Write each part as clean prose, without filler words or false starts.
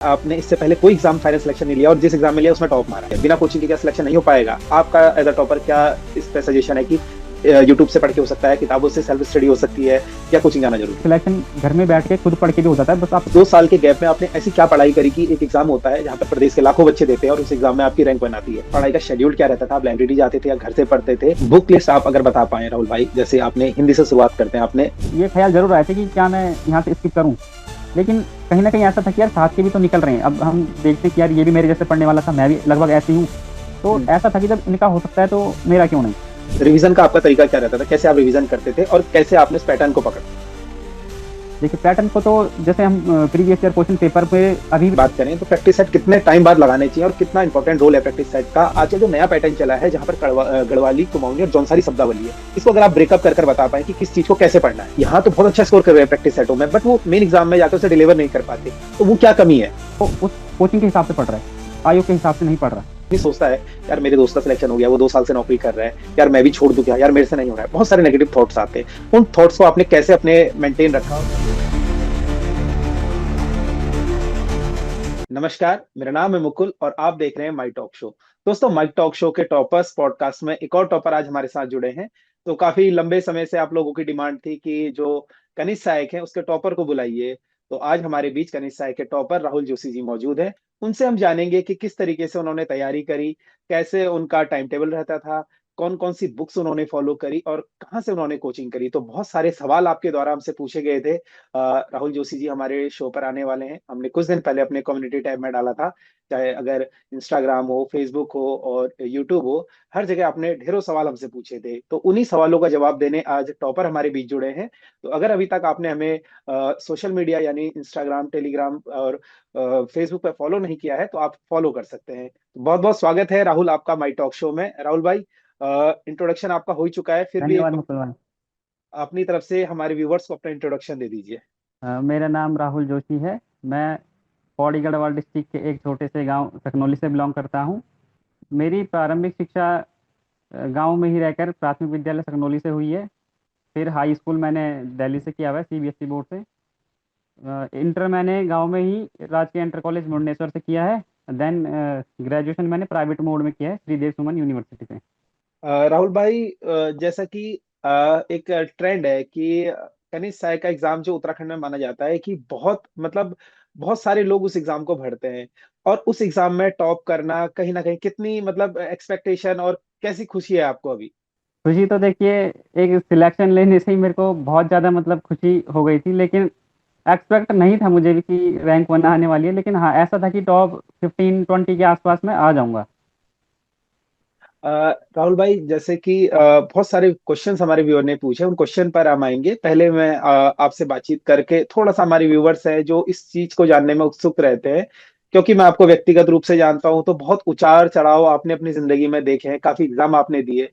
आपने इससे पहले कोई एग्जाम फाइनल सिलेक्शन नहीं लिया और जिस एग्जाम में लिया उसमें टॉप मारा है, बिना कोचिंग के क्या सिलेक्शन नहीं हो पाएगा? आपका एज अ टॉपर क्या इस पे सजेशन है कि यूट्यूब से पढ़ के हो सकता है, किताबों से सेल्फ स्टडी हो सकती है, या कोचिंग जाना जरूरी है? सिलेक्शन घर में बैठ के खुद पढ़ के भी हो जाता है, बस आप 2 साल के गैप में आपने ऐसी क्या पढ़ाई करी कि एक एग्जाम होता है जहाँ पर प्रदेश के लाखों बच्चे देते हैं और उस एग्जाम में आपकी रैंक बनाती है? पढ़ाई का शेड्यूल क्या रहता था? आप लाइब्रेरी जाते थे या घर से पढ़ते थे? बुक लिस्ट आप अगर बता पाए राहुल भाई, जैसे आपने हिंदी से शुरुआत करते हैं, आपने ये ख्याल जरूर आया था कि क्या मैं यहाँ से स्किप करूँ, लेकिन कहीं ना कहीं ऐसा था कि यार साथ के भी तो निकल रहे हैं। अब हम देखते हैं कि यार ये भी मेरे जैसे पढ़ने वाला था, मैं भी लगभग ऐसी हूँ, तो ऐसा था कि जब इनका हो सकता है तो मेरा क्यों नहीं। रिवीजन का आपका तरीका क्या रहता था? कैसे आप रिवीजन करते थे और कैसे आपने इस पैटर्न को पकड़ा? देखिए पैटर्न को तो जैसे हम प्रीवियस ईयर क्वेश्चन पेपर पे अभी बात करें तो प्रैक्टिस सेट कितने टाइम बाद लगाने चाहिए और कितना इंपॉर्टेंट रोल है प्रैक्टिस सेट का? आज जो नया पैटर्न चला है जहां पर गढ़वाली, कुमाऊनी और जौनसारी शब्दावली है, इसको अगर आप ब्रेकअप कर बता पाए कि किस चीज को कैसे पढ़ना है। यहाँ तो बहुत अच्छा स्कोर कर रहे हैं प्रैक्टिस सेटों में, बट वो मेन एग्जाम में जाकर उसे डिलीवर नहीं कर पाते, तो वो क्या कमी है? तो उस कोचिंग के हिसाब से पढ़ रहा है, आयोग के हिसाब से नहीं पढ़ रहा। भी सोचता है यार मेरे दोस्त का सिलेक्शन हो गया, वो 2 साल से नौकरी कर रहा है, यार मैं भी छोड़ दूं क्या, यार मेरे से नहीं हो रहा है। बहुत सारे नेगेटिव थॉट्स आते हैं। उन थॉट्स को आपने कैसे अपने मेंटेन रखा? नमस्कार, मेरा नाम है मुकुल और आप देख रहे हैं माई टॉक शो। दोस्तों, माई टॉक शो के टॉपर्स पॉडकास्ट में एक और टॉपर आज हमारे साथ जुड़े हैं। तो काफी लंबे समय से आप लोगों की डिमांड थी कि जो कनिष्क सहायक है उसके टॉपर को बुलाइए। तो आज हमारे बीच कनिष्क सहायक के टॉपर राहुल जोशी जी मौजूद हैं। उनसे हम जानेंगे कि किस तरीके से उन्होंने तैयारी करी, कैसे उनका टाइम टेबल रहता था, कौन कौन सी बुक्स उन्होंने फॉलो करी और कहाँ से उन्होंने कोचिंग करी। तो बहुत सारे सवाल आपके द्वारा हमसे पूछे गए थे। राहुल जोशी जी हमारे शो पर आने वाले हैं। हमने कुछ दिन पहले अपने कम्युनिटी टैब में डाला था, चाहे अगर इंस्टाग्राम हो, फेसबुक हो और यूट्यूब हो, हर जगह आपने ढेरों सवाल हमसे पूछे थे। तो उन्हीं सवालों का जवाब देने आज टॉपर हमारे बीच जुड़े हैं। तो अगर अभी तक आपने हमें सोशल मीडिया यानी इंस्टाग्राम, टेलीग्राम और फेसबुक पर फॉलो नहीं किया है तो आप फॉलो कर सकते हैं। तो बहुत बहुत स्वागत है राहुल आपका माई टॉक शो में। राहुल भाई, इंट्रोडक्शन आपका हो ही चुका है, फिर भी एक धन्यवाद बार मुकुल भाई। अपनी तरफ से हमारे व्यूवर्स को अपना इंट्रोडक्शन दे दीजिए। मेरा नाम राहुल जोशी है। मैं पौड़ी गढ़वाल डिस्ट्रिक्ट के एक छोटे से गांव सकनौली से बिलोंग करता हूं। मेरी प्रारंभिक शिक्षा गांव में ही रहकर प्राथमिक विद्यालय सकनौली से हुई है। फिर हाई स्कूल मैंने दिल्ली से किया हुआ है, सीबीएसई बोर्ड से। इंटर मैंने गांव में ही राजकीय इंटर कॉलेज मुंडेश्वर से किया है। देन ग्रेजुएशन मैंने प्राइवेट मोड में किया है श्रीदेव सुमन यूनिवर्सिटी से। राहुल भाई, जैसा कि एक ट्रेंड है कि कनिष्क सहायक का एग्जाम जो उत्तराखंड में माना जाता है कि बहुत मतलब बहुत सारे लोग उस एग्जाम को भरते हैं, और उस एग्जाम में टॉप करना कहीं ना कहीं कितनी मतलब एक्सपेक्टेशन और कैसी खुशी है आपको अभी? खुशी तो देखिए, एक सिलेक्शन लेने से ही मेरे को बहुत ज़्यादा मतलब खुशी हो गई थी, लेकिन एक्सपेक्ट नहीं था मुझे भी कि रैंक वन आने वाली है। लेकिन हाँ, ऐसा था कि टॉप 15-20 के आसपास में आ जाऊंगा। राहुल भाई, जैसे कि बहुत सारे क्वेश्चंस हमारे व्यूअर ने पूछे, उन क्वेश्चन पर हम आएंगे। पहले मैं आपसे बातचीत करके थोड़ा सा, हमारे व्यूवर्स हैं जो इस चीज को जानने में उत्सुक रहते हैं, क्योंकि मैं आपको व्यक्तिगत रूप से जानता हूं, तो बहुत उतार चढ़ाव आपने अपनी जिंदगी में देखे हैं, काफी एग्जाम आपने दिए।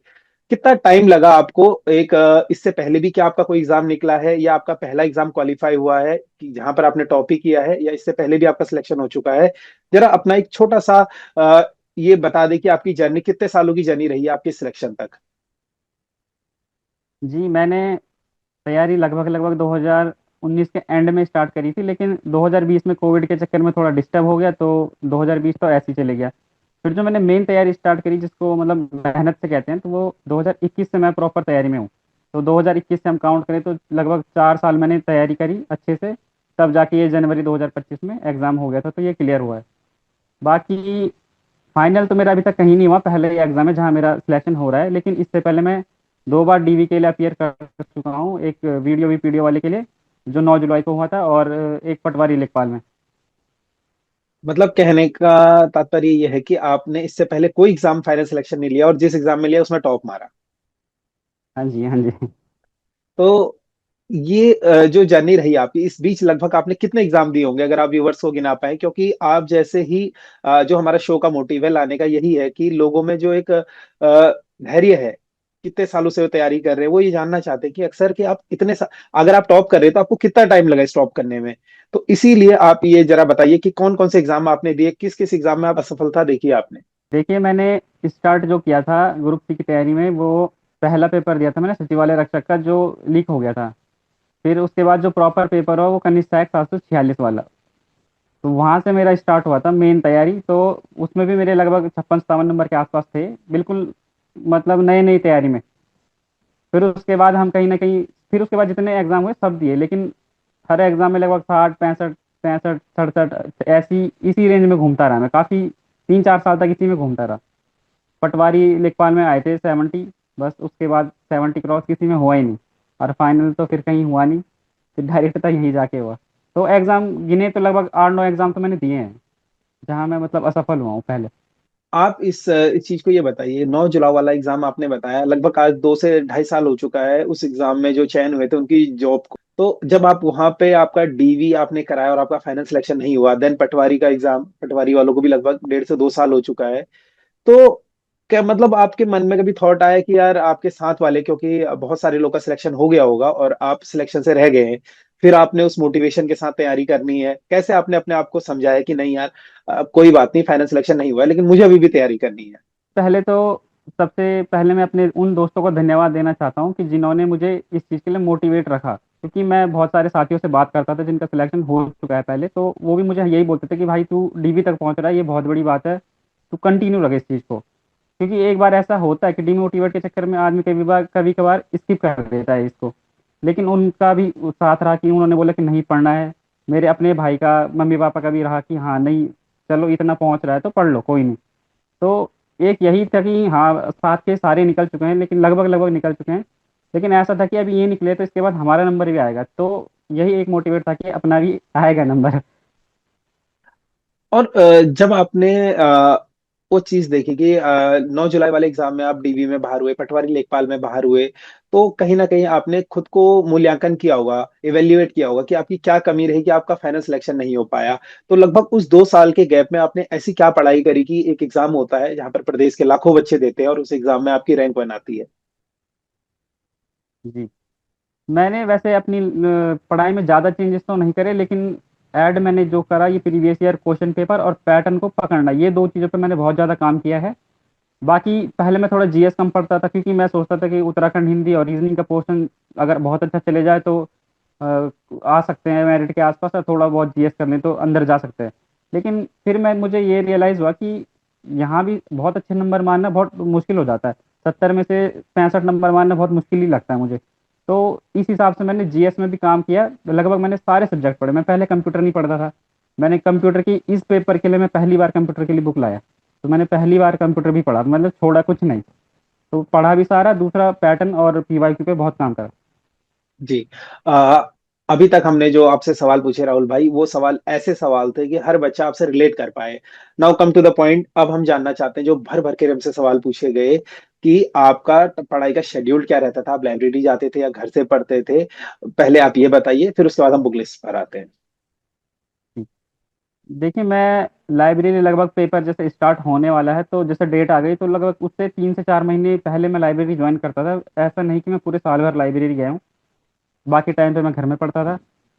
कितना टाइम लगा आपको एक इससे पहले भी क्या आपका कोई एग्जाम निकला है, या आपका पहला एग्जाम क्वालिफाई हुआ है कि जहां पर आपने टॉप ही किया है, या इससे पहले भी आपका सिलेक्शन हो चुका है? जरा अपना एक छोटा सा ये बता दें कि आपकी जर्नी कितने सालों की जर्नी रही है आपके सिलेक्शन तक? जी, मैंने तैयारी लगभग लगभग 2019 के एंड में स्टार्ट करी थी, लेकिन 2020 में कोविड के चक्कर में थोड़ा डिस्टर्ब हो गया, तो 2020 तो ऐसे ही चले गया। फिर जो मैंने मेन तैयारी स्टार्ट करी, जिसको मतलब मेहनत से कहते हैं, तो वो 2021 से मैं प्रॉपर तैयारी में हूँ। तो 2021 से हम काउंट करें तो लगभग 4 साल मैंने तैयारी करी अच्छे से, तब जाके ये जनवरी 2025 में एग्ज़ाम हो गया था, तो ये क्लियर हुआ है। बाकी फाइनल तो मेरा अभी तक कहीं नहीं हुआ, पहले ही एग्जाम है जहाँ मेरा सिलेक्शन हो रहा है। लेकिन इससे पहले मैं 2 बार डीवी के लिए अपियर कर चुका हूँ, एक वीडियो वीपीडीओ वाले के लिए जो 9 जुलाई को हुआ था, और एक पटवारी लेखपाल में। मतलब कहने का तात्पर्य ये है कि आपने इससे पहले कोई एग्जाम फाइनल सिलेक्शन नहीं लिया और जिस एग्जाम में लिया उसमें टॉप मारा। हाँ जी, हाँ जी। तो ये जो जर्नी रही आपकी, इस बीच लगभग आपने कितने एग्जाम दिए होंगे अगर आप व्यूवर्स को गिना पाए? क्योंकि आप जैसे ही जो हमारा शो का मोटिव है लाने का यही है कि लोगों में जो एक धैर्य है, कितने सालों से वो तैयारी कर रहे हैं, वो ये जानना चाहते हैं कि अक्सर कि आप अगर आप टॉप कर रहे हैं तो आपको कितना टाइम लगा इस टॉप करने में। तो इसीलिए आप ये जरा बताइए कि कौन कौन से एग्जाम आपने दिए, किस किस एग्जाम में आप असफलता देखी आपने? देखिए, मैंने स्टार्ट जो किया था ग्रुप सी की तैयारी में, वो पहला पेपर दिया था मैंने सचिवालय रक्षक का, जो लीक हो गया था। फिर उसके बाद जो प्रॉपर पेपर हुआ वो कनिष्ठ सहायक 746 वाला। तो वहां से मेरा स्टार्ट हुआ था मेन तैयारी। तो उसमें भी मेरे लगभग 56-57 नंबर के आसपास थे, बिल्कुल मतलब नई नई तैयारी में। फिर उसके बाद हम कहीं ना कहीं, फिर उसके बाद जितने एग्जाम हुए सब दिए, लेकिन हर एग्जाम में लगभग 60, 65, 65, 67 ऐसी इसी रेंज में घूमता रहा मैं काफी। 3-4 साल तक इसी में घूमता रहा। पटवारी लेखपाल में आए थे 70, बस उसके बाद 70 क्रॉस किसी में हुआ ही नहीं। और फाइनल तो फिर कहीं हुआ नहीं, फिर डायरेक्ट तक यहीं जाके हुआ। तो एग्जाम गिने तो लगभग 8-9 एग्जाम तो मैंने दिए हैं, जहाँ मैं मतलब असफल हुआ हूँ पहले। आप इस चीज को ये बताइए, 9 जुलाई वाला एग्जाम आपने बताया, लगभग आज 2 से ढाई साल हो चुका है उस एग्जाम में जो चयन हुए थे उनकी जॉब को। तो जब आप वहां पे आपका डीवी आपने कराया और आपका फाइनल सिलेक्शन नहीं हुआ, देन पटवारी का एग्जाम, पटवारी वालों को भी लगभग 1.5 से 2 साल हो चुका है। तो क्या मतलब आपके मन में कभी थॉट आया कि यार आपके साथ वाले, क्योंकि बहुत सारे लोग का सिलेक्शन हो गया होगा और आप सिलेक्शन से रह गए हैं, फिर आपने उस मोटिवेशन के साथ तैयारी करनी है, कैसे आपने अपने आप को समझाया कि नहीं यार, कोई बात नहीं, फाइनल सिलेक्शन नहीं हुआ है लेकिन मुझे अभी भी तैयारी करनी है? पहले तो सबसे पहले मैं अपने उन दोस्तों को धन्यवाद देना चाहता हूँ कि जिन्होंने मुझे इस चीज़ के लिए मोटिवेट रखा, क्योंकि मैं बहुत सारे साथियों से बात करता था जिनका सिलेक्शन हो चुका है पहले, तो वो भी मुझे यही बोलते थे कि भाई तू डीवी तक पहुंच रहा है, ये बहुत बड़ी बात है, तू कंटिन्यू रखे इस चीज़ को। क्योंकि एक बार ऐसा होता है कि डिमोटिवेट के चक्कर में आदमी कभी कभार स्किप कर देता है इसको। लेकिन उनका भी साथ रहा कि उन्होंने बोला कि नहीं पढ़ना है। मेरे अपने भाई का, मम्मी पापा का भी रहा कि हाँ नहीं, चलो इतना पहुंच रहा है तो पढ़ लो, कोई नहीं। तो एक यही था कि हाँ साथ के सारे निकल चुके हैं, लेकिन लगभग लगभग निकल चुके हैं। लेकिन ऐसा था कि अभी ये निकले तो इसके बाद हमारा नंबर भी आएगा, तो यही एक मोटिवेट था कि अपना भी आएगा नंबर। और जब आपने वो चीज देखी कि 9 जुलाई वाले एग्जाम में आप डीवी में बाहर हुए, पटवारी लेखपाल में बाहर हुए, तो कहीं ना कहीं आपने खुद को मूल्यांकन किया होगा, इवेल्युएट किया होगा कि आपकी क्या कमी रही कि आपका फाइनल सिलेक्शन नहीं हो पाया। तो लगभग उस 2 साल के गैप में आपने ऐसी क्या पढ़ाई करी कि एक एग्जाम होता है जहां पर प्रदेश के लाखों बच्चे देते हैं और उस एग्जाम में आपकी रैंक वन आती है? जी, मैंने वैसे अपनी पढ़ाई में ज़्यादा चेंजेस तो नहीं करे, लेकिन ऐड मैंने जो करा ये प्रीवियस ईयर क्वेश्चन पेपर और पैटर्न को पकड़ना, ये दो चीज़ों पे मैंने बहुत ज़्यादा काम किया है। बाकी पहले मैं थोड़ा जीएस कम पढ़ता था, क्योंकि मैं सोचता था कि उत्तराखंड हिंदी और रीजनिंग का पोर्शन अगर बहुत अच्छा चले जाए तो अ, आ सकते हैं मेरिट के आसपास, और थोड़ा बहुत जीएस कर लें तो अंदर जा सकते हैं। लेकिन फिर मुझे ये रियलाइज़ हुआ कि यहाँ भी बहुत अच्छे नंबर मानना बहुत मुश्किल हो जाता है। 70 में से 65 नंबर मानना बहुत मुश्किल ही लगता है मुझे। तो इस हिसाब से मैंने जीएस में भी काम किया, लगभग मैंने सारे सब्जेक्ट पढ़े। मैं पहले कंप्यूटर नहीं पढ़ता था, मैंने कंप्यूटर की इस पेपर के लिए मैं पहली बार कंप्यूटर के लिए बुक लाया। तो मैंने पहली बार कंप्यूटर भी पढ़ा, मतलब छोड़ा कुछ नहीं। तो पढ़ा भी सारा, दूसरा पैटर्न और पीवाईक्यू पे बहुत काम करा। जी। आ, अभी तक हमने जो आपसे सवाल पूछे राहुल भाई, वो सवाल ऐसे सवाल थे कि हर बच्चा आपसे रिलेट कर पाए। Now come to the point, अब हम जानना चाहते हैं जो भर भर के हमसे सवाल पूछे गए कि आपका पढ़ाई का शेड्यूल क्या रहता था, आप लाइब्रेरी जाते थे या घर से पढ़ते थे? पहले आप ये बताइए, फिर उसके बाद हम बुक लिस्ट पर आते हैं। देखिए, मैं लाइब्रेरी लगभग पेपर जैसे स्टार्ट होने वाला है तो जैसे डेट आ गई, तो लगभग उससे 3 से 4 महीने पहले मैं लाइब्रेरी ज्वाइन करता था। ऐसा नहीं कि मैं पूरे साल भर लाइब्रेरी गया हूँ, बाकी टाइम पे मैं घर में पढ़ता था।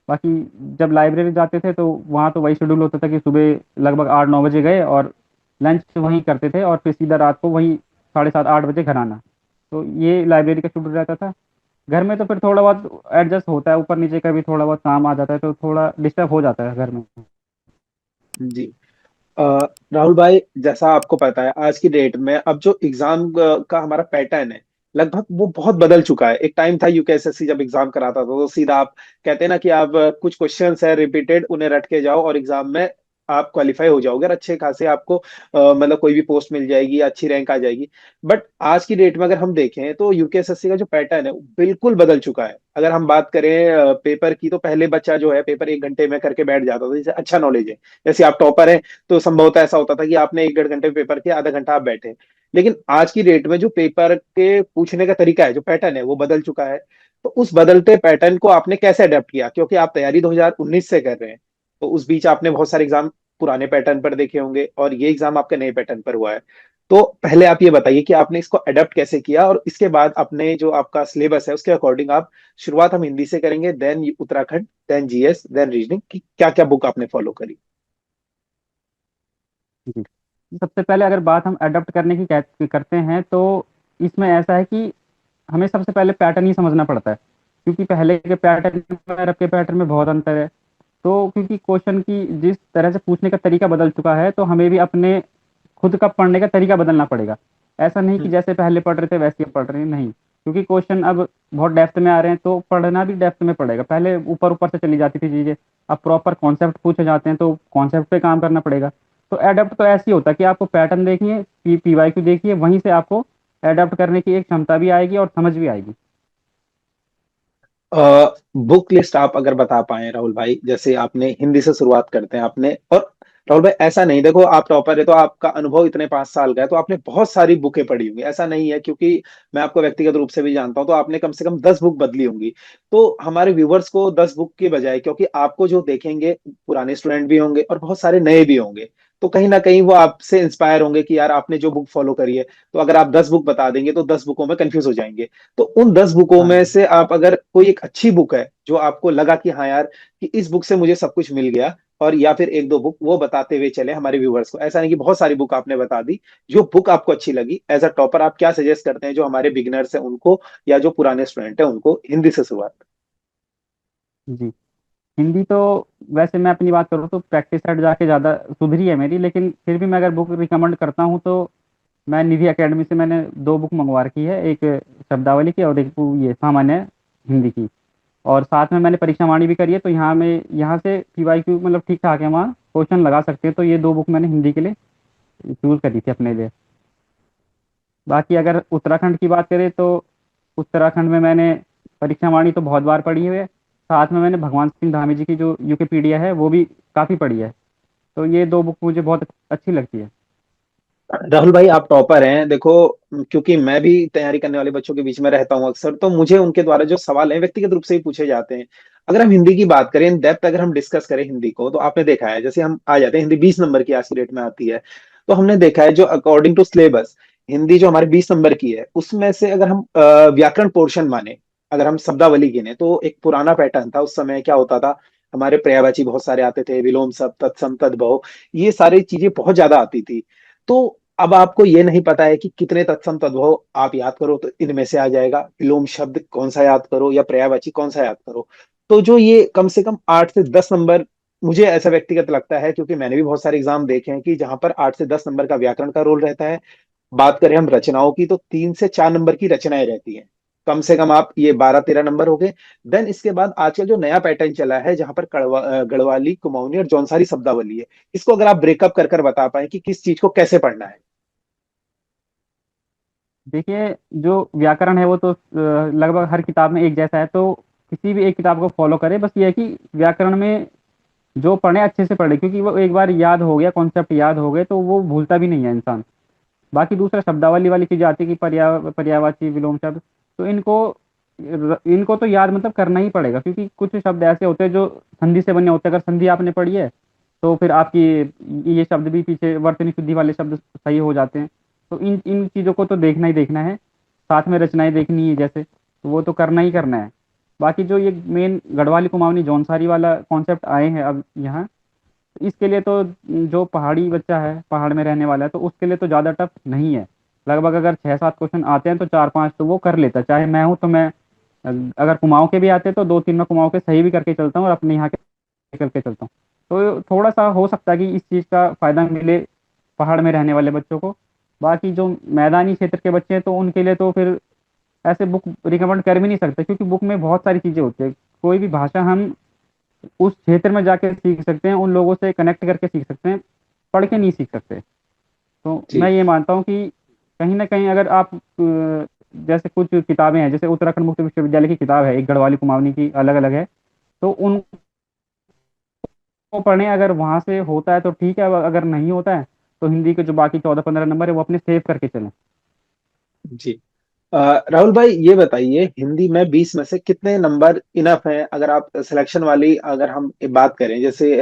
बाकी जब लाइब्रेरी जाते थे तो वहाँ तो वही शेड्यूल होता था कि सुबह लगभग 8-9 बजे गए और लंच वहीं करते थे, और फिर सीधा रात को वही 7:30-8 बजे घर आना। तो ये लाइब्रेरी का शेड्यूल रहता था। घर में तो फिर थोड़ा बहुत एडजस्ट होता है, ऊपर नीचे का भी थोड़ा बहुत काम आ जाता है तो थोड़ा डिस्टर्ब हो जाता है घर में। जी। अ, राहुल भाई, जैसा आपको पता है आज की डेट में अब जो एग्जाम का हमारा पैटर्न है, लगभग वो बहुत बदल चुका है। एक टाइम था यूकेएसएससी जब एग्जाम कराता था तो सीधा आप कहते हैं ना कि आप कुछ क्वेश्चंस है रिपीटेड, उन्हें रट के जाओ और एग्जाम में आप क्वालिफाई हो जाओगे और अच्छे खासे आपको मतलब कोई भी पोस्ट मिल जाएगी, अच्छी रैंक आ जाएगी। बट आज की डेट में अगर हम देखें तो यूकेएसएससी का जो पैटर्न है वो बिल्कुल बदल चुका है। अगर हम बात करें पेपर की, तो पहले बच्चा जो है पेपर 1 घंटे में करके बैठ जाता था, जैसे अच्छा नॉलेज है, जैसे आप टॉपर हैं, तो संभवतः ऐसा होता था कि आपने 1 1.5 घंटे पेपर किया, आधा घंटा आप बैठे। लेकिन आज की डेट में जो पेपर के पूछने का तरीका है, जो पैटर्न है, वो बदल चुका है। तो उस बदलते पैटर्न को आपने कैसे अडेप्ट किया, क्योंकि आप तैयारी 2019 से कर रहे हैं, तो उस बीच आपने बहुत सारे एग्जाम पुराने पैटर्न पर देखे होंगे और ये एग्जाम आपके नए पैटर्न पर हुआ है। तो पहले आप ये बताइए कि आपने इसको अडेप्ट कैसे किया, और इसके बाद अपने जो आपका सिलेबस है उसके अकॉर्डिंग आप, शुरुआत हम हिंदी से करेंगे, then Uttarakhand, then GS, then reasoning, की क्या क्या बुक आपने फॉलो करी? जी, सबसे पहले अगर बात हम अडॉप्ट करने की करते हैं तो इसमें ऐसा है कि हमें सबसे पहले पैटर्न ही समझना पड़ता है, क्योंकि पहले के पैटर्न में और अब के पैटर्न में बहुत अंतर है। तो क्योंकि क्वेश्चन की जिस तरह से पूछने का तरीका बदल चुका है, तो हमें भी अपने खुद का पढ़ने का तरीका बदलना पड़ेगा। ऐसा नहीं कि हम्म। जैसे पहले पढ़ रहे थे वैसे ही पढ़ रहे हैं, नहीं, क्योंकि क्वेश्चन अब बहुत डेप्थ में आ रहे हैं, तो पढ़ना भी डेप्थ में पड़ेगा। पहले ऊपर ऊपर से चली जाती थी चीजें, अब प्रॉपर कॉन्सेप्ट पूछे जाते हैं, तो कॉन्सेप्ट पे काम करना पड़ेगा। तो एडप्ट तो ऐसे ही होता है कि आपको पैटर्न देखिए, पीवाई क्यू देखिए, वहीं से आपको एडप्ट करने की एक क्षमता भी आएगी और समझ भी आएगी। बुक लिस्ट आप अगर बता पाए राहुल भाई, जैसे आपने हिंदी से शुरुआत करते हैं आपने, और राहुल भाई ऐसा नहीं, देखो आप टॉपर है तो आपका अनुभव इतने 5 साल का है, तो आपने बहुत सारी बुकें पढ़ी होंगी, ऐसा नहीं है, क्योंकि मैं आपको व्यक्तिगत रूप से भी जानता हूं, तो आपने कम से कम 10 बुक बदली होंगी। तो हमारे व्यूवर्स को 10 बुक की बजाय, क्योंकि आपको जो देखेंगे पुराने स्टूडेंट भी होंगे और बहुत सारे नए भी होंगे, तो कहीं ना कहीं वो आपसे इंस्पायर होंगे कि यार आपने जो बुक फॉलो करी है, तो अगर आप 10 बुक बता देंगे तो 10 बुकों में कंफ्यूज हो जाएंगे। तो उन 10 बुकों हाँ में जी। से आप अगर कोई एक अच्छी बुक है जो आपको लगा कि हाँ यार, कि इस बुक से मुझे सब कुछ मिल गया, और या फिर एक दो बुक वो बताते हुए चले हमारे व्यूवर्स को, ऐसा नहीं कि बहुत सारी बुक आपने बता दी, जो बुक आपको अच्छी लगी एज अ टॉपर, आप क्या सजेस्ट करते हैं जो हमारे बिगिनर्स हैं उनको, या जो पुराने स्टूडेंट हैं उनको, हिंदी से शुरुआत। जी। हिंदी तो वैसे मैं अपनी बात करूँ तो प्रैक्टिस सेट जाके ज़्यादा सुधरी है मेरी, लेकिन फिर भी मैं अगर बुक रिकमेंड करता हूँ तो मैं निधि एकेडमी से मैंने 2 बुक मंगवा रखी है, एक शब्दावली की और एक ये सामान्य हिंदी की। और साथ में मैंने परीक्षा वाणी भी करी है, तो यहाँ से पीवाईक्यू मतलब ठीक ठाक है, वहाँ क्वेश्चन लगा सकते हैं। तो ये 2 बुक मैंने हिंदी के लिए चूज करी थी अपने लिए। बाकी अगर उत्तराखंड की बात करें तो उत्तराखंड में मैंने परीक्षा वाणी तो बहुत बार पढ़ी है, साथ में मैंने भगवान सिंह धामी जी की जो यूकेपीडिया है वो भी काफ़ी पढ़ी है। तो ये 2 बुक मुझे बहुत अच्छी लगती है। राहुल भाई आप टॉपर हैं, देखो, क्योंकि मैं भी तैयारी करने वाले बच्चों के बीच में रहता हूं अक्सर, तो मुझे उनके द्वारा जो सवाल है व्यक्तिगत रूप से ही पूछे जाते हैं। अगर हम हिंदी की बात करें, इन डेप्थ अगर हम डिस्कस करें हिंदी को, तो आपने देखा है जैसे हम आ जाते हैं, हिंदी 20 नंबर की आज की डेट में आती है, तो हमने देखा है जो अकॉर्डिंग टू सिलेबस हिंदी जो हमारे 20 नंबर की है, उसमें से अगर हम व्याकरण पोर्शन माने, अगर हम शब्दावली गिने, तो एक पुराना पैटर्न था, उस समय क्या होता था, हमारे पर्यायवाची बहुत सारे आते थे, विलोम शब्द, तत्सम, तद्भव, ये सारी चीजें बहुत ज्यादा आती थी। तो अब आपको ये नहीं पता है कि कितने तत्सम तद्भव आप याद करो तो इनमें से आ जाएगा, विलोम शब्द कौन सा याद करो या पर्यायवाची कौन सा याद करो। तो जो ये कम से कम 8 से 10 नंबर, मुझे ऐसा व्यक्तिगत लगता है, क्योंकि मैंने भी बहुत सारे एग्जाम देखे हैं कि जहां पर 8 से 10 नंबर का व्याकरण का रोल रहता है। बात करें हम रचनाओं की, तो 3 से 4 नंबर की रचनाएं रहती हैं, कम से कम आप ये 12-13 नंबर हो गए। देन इसके बाद आजकल जो नया पैटर्न चला है, जहां पर गढ़वाली, कुमाऊनी और जौनसारी शब्दावली है, इसको अगर आप ब्रेकअप कर कर बता पाए कि किस चीज को कैसे पढ़ना है। देखिए, जो व्याकरण है वो तो लगभग हर किताब में एक जैसा है, तो किसी भी एक किताब को फॉलो करें। बस ये है कि व्याकरण में जो पढ़े अच्छे से पढ़े, क्योंकि वो एक बार याद हो गया, कॉन्सेप्ट याद हो गए तो वो भूलता भी नहीं है इंसान। बाकी दूसरा शब्दावली वाली चीज आती है कि पर्यायवाची विलोम शब्द, तो इनको तो याद मतलब करना ही पड़ेगा, क्योंकि कुछ शब्द ऐसे होते हैं जो संधि से बने होते हैं। अगर संधि आपने पढ़ी है तो फिर आपकी ये शब्द भी पीछे वर्तनी शुद्धि वाले शब्द सही हो जाते हैं। तो इन इन चीज़ों को तो देखना ही देखना है, साथ में रचनाएं देखनी है जैसे, तो वो तो करना ही करना है। बाकी जो ये मेन गढ़वाली कुमाऊनी जौनसारी वाला कॉन्सेप्ट आए हैं अब यहाँ, तो इसके लिए तो जो पहाड़ी बच्चा है, पहाड़ में रहने वाला है, तो उसके लिए तो ज़्यादा टफ नहीं है। लगभग अगर 6-7 क्वेश्चन आते हैं तो 4-5 तो वो कर लेता है। चाहे मैं हूँ तो मैं, अगर कुमाऊँ के भी आते हैं तो 2-3 मैं कुमाऊँ के सही भी करके चलता हूँ और अपने यहाँ के करके चलता हूँ। तो थोड़ा सा हो सकता है कि इस चीज़ का फायदा मिले पहाड़ में रहने वाले बच्चों को। बाकी जो मैदानी क्षेत्र के बच्चे हैं तो उनके लिए तो फिर ऐसे बुक रिकमेंड कर भी नहीं सकते, क्योंकि बुक में बहुत सारी चीज़ें होती है। कोई भी भाषा हम उस क्षेत्र में जाके सीख सकते हैं, उन लोगों से कनेक्ट करके सीख सकते हैं, पढ़ के नहीं सीख सकते। तो मैं जी। ये मानता हूँ कि कहीं ना कहीं अगर आप जैसे कुछ किताबें हैं, जैसे उत्तराखंड मुक्त विश्वविद्यालय की किताब है, एक गढ़वाली कुमाऊनी की अलग अलग है, तो उनको पढ़ें। अगर वहां से होता है तो ठीक है, अगर नहीं होता है तो हिंदी के जो बाकी 14-15 नंबर है वो अपने सेव करके चलें। जी। राहुल भाई ये बताइए, हिंदी में 20 में से कितने नंबर इनफ हैं, अगर आप सिलेक्शन वाली अगर हम बात करें, जैसे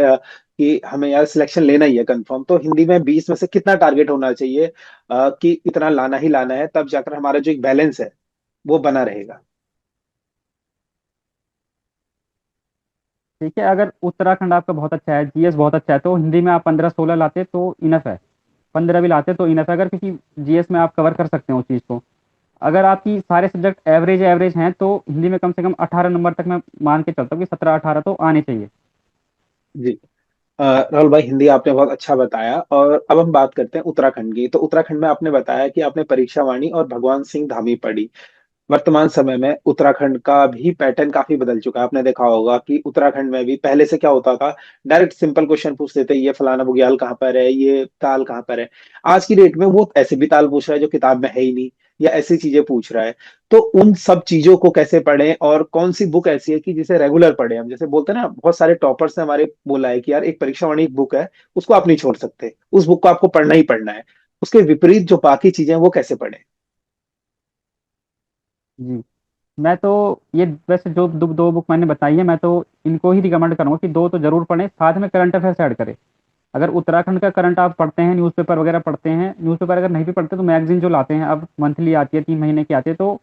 कि हमें यार सिलेक्शन लेना ही है कंफर्म, तो हिंदी में 20 में से कितना टारगेट होना चाहिए, कि इतना लाना ही लाना है, तब जाकर हमारा जो एक बैलेंस है वो बना रहेगा। ठीक है, अगर उत्तराखंड आपका बहुत अच्छा है, जीएस बहुत अच्छा है, तो हिंदी में आप 15-16 लाते तो इनफ है। 15 भी लाते तो इनफ है, अगर क्योंकि जीएस में आप कवर कर सकते हैं उस चीज़ को। अगर आपकी सारे सब्जेक्ट एवरेज एवरेज हैं तो हिंदी में कम से कम 18 नंबर तक मैं मान के चलता हूँ कि 17-18 तो आने चाहिए। जी। राहुल भाई, हिंदी आपने बहुत अच्छा बताया। और अब हम बात करते हैं उत्तराखंड की। तो उत्तराखंड में आपने बताया कि आपने परीक्षा वाणी और भगवान सिंह धामी पढ़ी। वर्तमान समय में उत्तराखंड का भी पैटर्न काफी बदल चुका है। आपने देखा होगा कि उत्तराखंड में भी पहले से क्या होता था, डायरेक्ट सिंपल क्वेश्चन पूछ लेते, ये फलाना बुग्याल कहाँ पर है, ये ताल कहाँ पर है। आज की डेट में वो ऐसे भी ताल पूछ रहा है जो किताब में है ही नहीं, या ऐसी चीजें पूछ रहा है। तो उन सब चीजों को कैसे पढ़ें, और कौन सी बुक ऐसी है कि जिसे रेगुलर पढ़े हम? जैसे बोलते हैं ना, बहुत सारे टॉपर्स ने हमारे बोला है कि यार एक परीक्षा वाणी एक बुक है, उसको आप नहीं छोड़ सकते, उस बुक को आपको पढ़ना ही पढ़ना है। उसके विपरीत जो बाकी चीजें हैं वो कैसे पढ़ें? जी, मैं तो ये वैसे जो दो बुक मैंने बताई है, मैं तो इनको ही रिकमेंड करूंगा कि दो तो जरूर पढ़ें, साथ में करंट अफेयर्स ऐड करें। अगर उत्तराखंड का करंट आप पढ़ते हैं, न्यूज़पेपर वगैरह पढ़ते हैं, न्यूज़पेपर अगर नहीं भी पढ़ते तो मैगजीन जो लाते हैं अब मंथली आती है, 3 महीने की आती है, तो